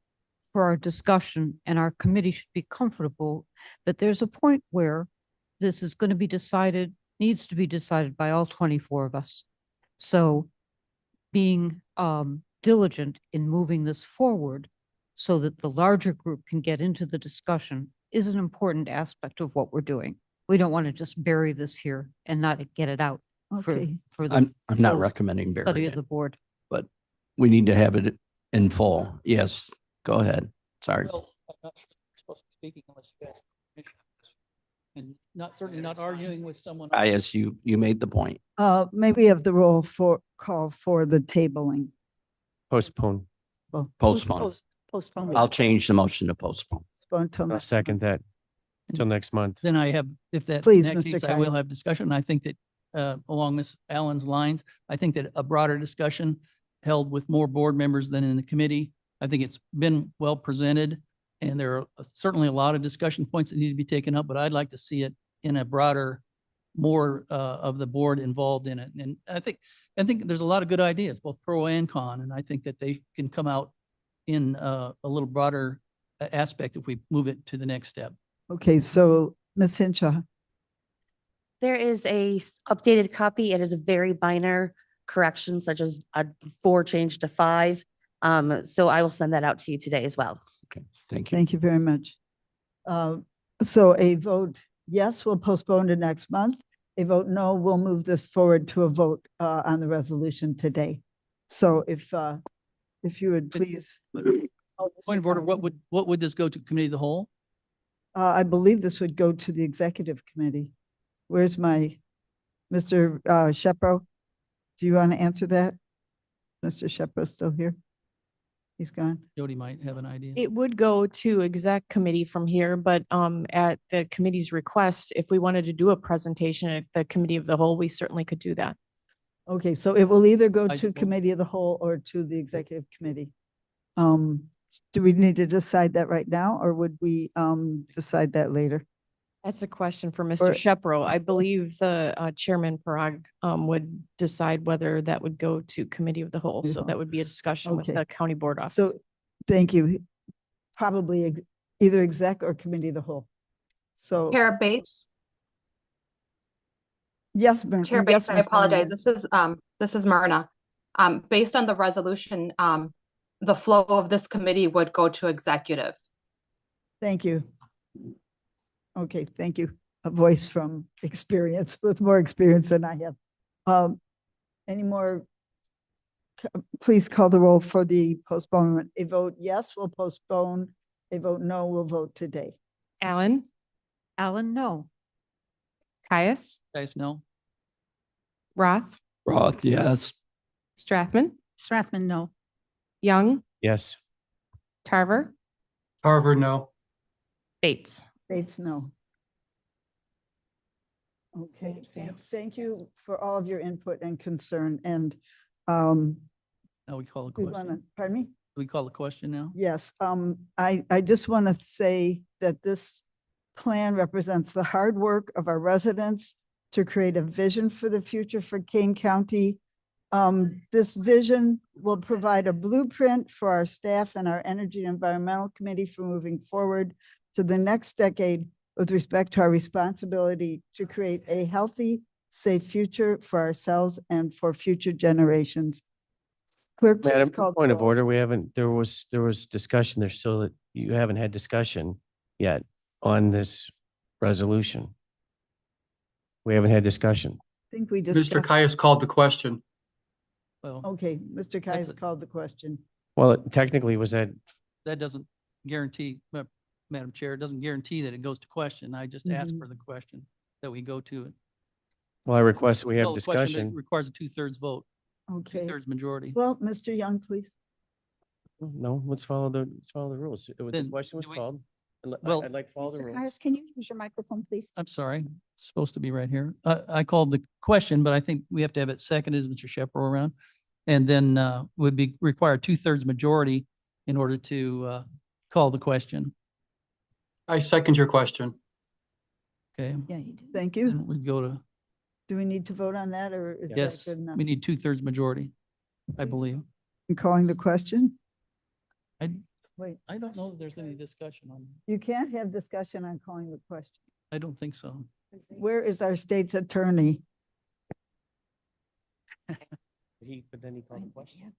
for our discussion, and our committee should be comfortable that there's a point where this is going to be decided, needs to be decided by all 24 of us. So being diligent in moving this forward so that the larger group can get into the discussion is an important aspect of what we're doing. We don't want to just bury this here and not get it out for Okay. the I'm not full recommending study burying of it, the board. but we need to have it in full. Yes, go ahead. Sorry. Well, I'm not sure you're supposed to be speaking unless you guys. And certainly not arguing with someone. else. You made the point. May we have the roll for call for the tabling? Postpone. Well, Postpone. Postpone. I'll change the motion to postpone. postpone till I'll next second that until next month. Then I have, if that, Please, in that Mr. case, I will Kyle. have discussion. I think that along Ms. Allen's lines, I think that a broader discussion held with more board members than in the committee. I think it's been well presented, and there are certainly a lot of discussion points that need to be taken up, but I'd like to see it in a broader, more of the board involved in it. And I think there's a lot of good ideas, both pro and con, and I think that they can come out in a little broader aspect if we move it to the next step. Okay, so Ms. Hinshaw, There is a updated copy. It is a very minor correction, such as a 4 change to 5. So I will send that out to you today as well. Thank you. Thank you very much. So a vote yes, we'll postpone to next month. A vote no, we'll move this forward to a vote on the resolution today. So if you would please. Point of order, what would this go to committee of the whole? I believe this would go to the executive committee. Where's my, Mr. Shepro? Do you want to answer that? Mr. Shepro still here? He's gone. Jody might have an idea. It would go to exec committee from here, but at the committee's request, if we wanted to do a presentation at the committee of the whole, we certainly could do that. Okay, so it will either go I to suppose- committee of the whole or to the executive committee. Do we need to decide that right now, or would we decide that later? That's a question for Or- Mr. Shepro. I believe the Chairman Parag would decide whether that would go to committee of the whole. So that would be a discussion with Okay. the county board office. So, thank you. Probably either exec or committee of the whole. So, Chair Bates, yes, Chair yes, Bates, I Ms. apologize. Moran. This is Myrna. Based on the resolution, the flow of this committee would go to executive. Thank you. Okay, thank you. A voice from experience, with more experience than I have. Any more? Please call the roll for the postponement. A vote yes, we'll postpone. A vote no, we'll vote today. Allen, Alan, no. Caius, Guys, no? Roth, Roth, yes. Strathman, Strathman, no. Young, Yes. Tarver, Tarver, no. Bates. Bates, no. Okay, thank you for all of your input and concern, and Now we call a we want question. to, pardon me? We call a question now? Yes, I just want to say that this plan represents the hard work of our residents to create a vision for the future for Kane County. This vision will provide a blueprint for our staff and our Energy and Environmental Committee for moving forward to the next decade with respect to our responsibility to create a healthy, safe future for ourselves and for future generations. Clerk, please Madam, call. the point of roll. order, we haven't, there was discussion, there's still, that you haven't had discussion yet on this resolution. We haven't had discussion. I think we Mr. discussed. Caius called the question. Well, Okay, Mr. Kais a- called the question. Well, technically, was that, that doesn't guarantee, Madam Chair, it doesn't guarantee that it goes to question. I just asked Mhm. for the question that we go to it. well, I request we have Well, the question that discussion. Requires a 2/3 vote, Okay, 2/3 majority. well, Mr. Young, please. No, let's follow the rules. The Then question was do we- called. Well- I'd like to follow the rules. Can you use your microphone, please? I'm sorry, it's supposed to be right here. I called the question, but I think we have to have it seconded, is Mr. Shepro around? And then would be required 2/3 majority in order to call the question. I second your question. Okay, Yeah, you do. Thank you. then we go to, Do we need to vote on that, or is that yes, good enough? we need 2/3 majority, I believe. In calling the question? I, Wait, I don't know that there's any discussion on, you can't have discussion on calling the question. I don't think so. Where is our state's attorney? But then he called the question.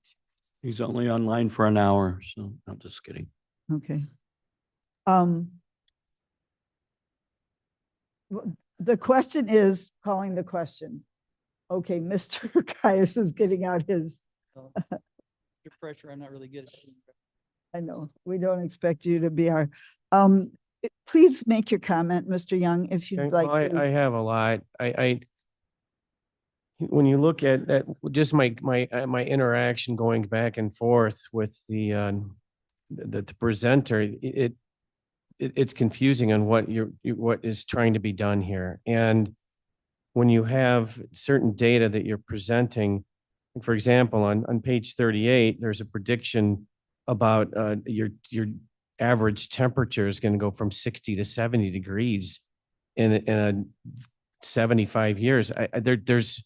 He's only online for an hour, so I'm just kidding. Okay. The question is calling the question. Okay, Mr. Caius is getting out his, Your pressure, I'm not really good at it. I know, we don't expect you to be our, please make your comment, Mr. Young, if you'd like. to. I have a lot. When you look at just my interaction going back and forth with the presenter, it's confusing on what what is trying to be done here. And when you have certain data that you're presenting, for example, on page 38, there's a prediction about your average temperature is going to go from 60 to 70 degrees in 75 years. There's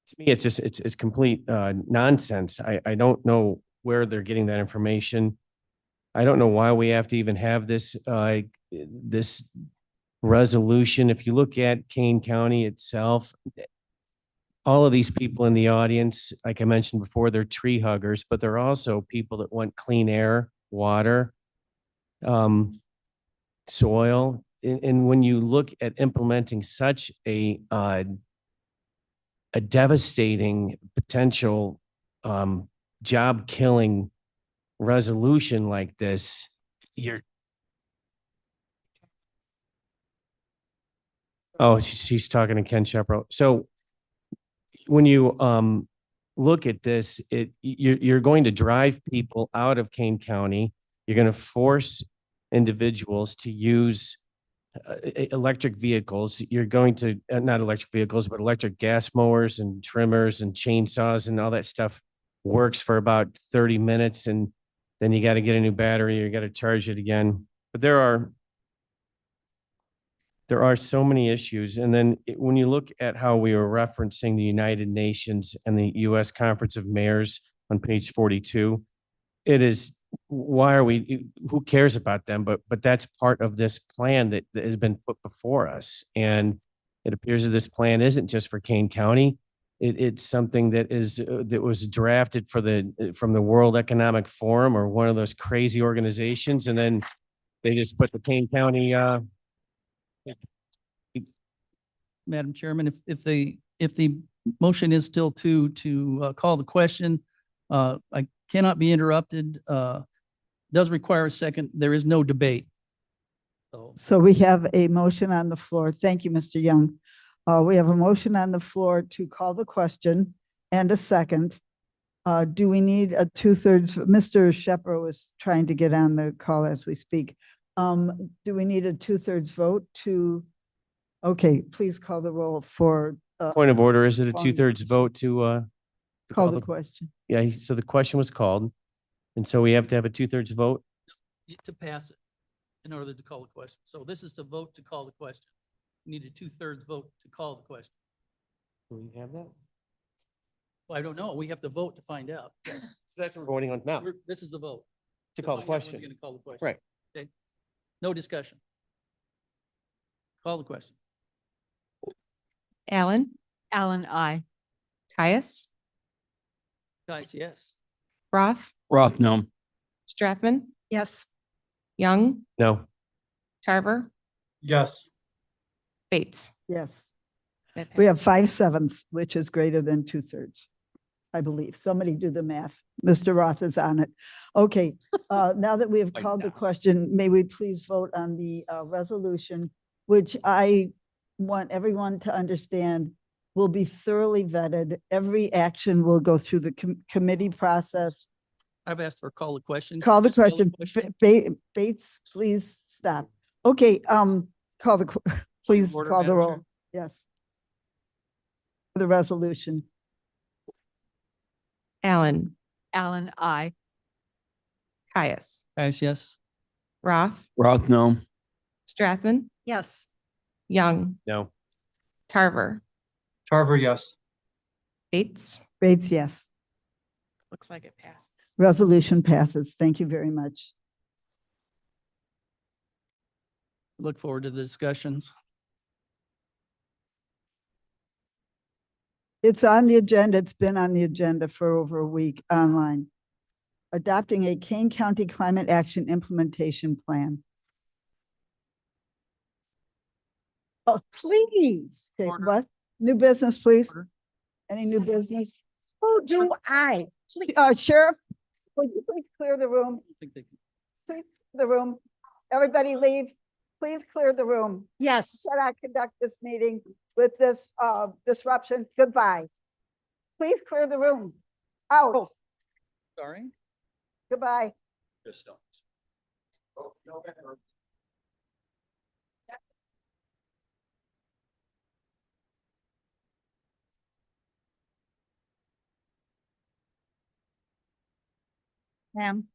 to me, it's complete nonsense. I don't know where they're getting that information. I don't know why we have to even have this resolution. If you look at Kane County itself, all of these people in the audience, like I mentioned before, they're tree huggers, but they're also people that want clean air, water, soil. And when you look at implementing such a devastating potential job killing resolution like this, you're she's talking to Ken Shepro. So when you look at this, you're going to drive people out of Kane County. You're going to force individuals to use electric vehicles. You're going to not electric vehicles, but electric gas mowers and trimmers and chainsaws and all that stuff works for about 30 minutes, and then you got to get a new battery, or you got to charge it again. But there are so many issues. And then when you look at how we were referencing the United Nations and the U.S. Conference of Mayors on page 42, it is, why are we, who cares about them? But that's part of this plan that has been put before us. And it appears that this plan isn't just for Kane County. It's something that was drafted from the World Economic Forum or one of those crazy organizations. And then they just put the Kane County, Madam Chairman, if the motion is still to call the question, I cannot be interrupted. Does require a second. There is no debate. So we have a motion on the floor. Thank you, Mr. Young. We have a motion on the floor to call the question and a second. Do we need a 2/3? Mr. Shepro is trying to get on the call as we speak. Do we need a 2/3 vote to? Okay, please call the roll for. point of order, is it a calling- 2/3 vote to Call the question. Yeah, so the question was called. And so we have to have a 2/3 vote. To pass it in order to call the question. So this is to vote to call the question. You need a 2/3 vote to call the question. Do we have that? Well, I don't know. We have to vote to find out. So that's what we're voting on now. This is the vote. To call the find out when question. we're gonna call the question. Right. Okay. No discussion. Call the question. Allen, Allen, I. Caius, Guys, yes. Roth, Roth, no. Strathman, Yes. Young, No. Tarver, Yes. Bates. Yes. That We have passes. 5/7, which is greater than 2/3, I believe. Somebody do the math. Mr. Roth is on it. Okay, now that we have called the question, may we please vote on the resolution, which I want everyone to understand will be thoroughly vetted. Every action will go through the committee process. I've asked for call the question. Call the Just question. Bates, please stop. Okay, call the, please order, call the Madam roll. Chair. Yes. The resolution. Allen, Allen, I. Caius, Guys, yes. Roth, Roth, no. Strathman, Yes. Young, No. Tarver, Tarver, yes. Bates. Bates, yes. Looks like it passes. Resolution passes. Thank you very much. Look forward to the discussions. It's on the agenda. It's been on the agenda for over a week online. Adopting a Kane County Climate Action Implementation Plan. Oh, please. Okay, what? New business, please? Any new business? Who do I? Sheriff, would you please clear the room? I think they can- Please, the room. Everybody leave. Please clear the room. Yes. Cannot conduct this meeting with this disruption. Goodbye. Please clear the room. Out. Sorry. Goodbye. Ma'am.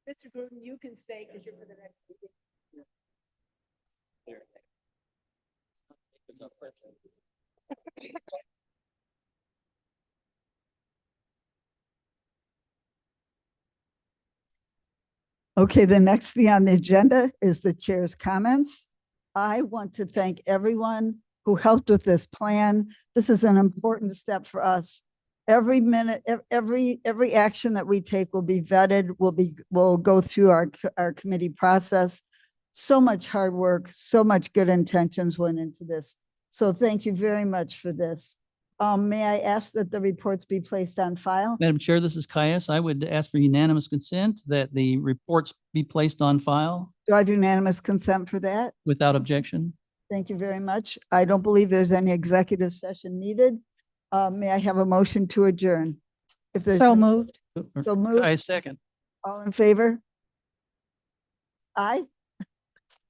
Mr. Gruden, you can stay because you're for the next meeting. Okay, the next thing on the agenda is the chair's comments. I want to thank everyone who helped with this plan. This is an important step for us. Every minute, every action that we take will be vetted, will go through our committee process. So much hard work, so much good intentions went into this. So thank you very much for this. May I ask that the reports be placed on file? Madam Chair, this is Caius. I would ask for unanimous consent that the reports be placed on file Do I have unanimous consent for that? without objection. Thank you very much. I don't believe there's any executive session needed. May I have a motion to adjourn? If there's So moved. So moved. I second. All in favor? Aye?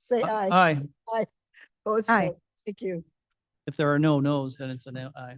Say aye. Aye. Aye. Opposed? Aye. No. Thank you. If there are no no's, then it's an aye.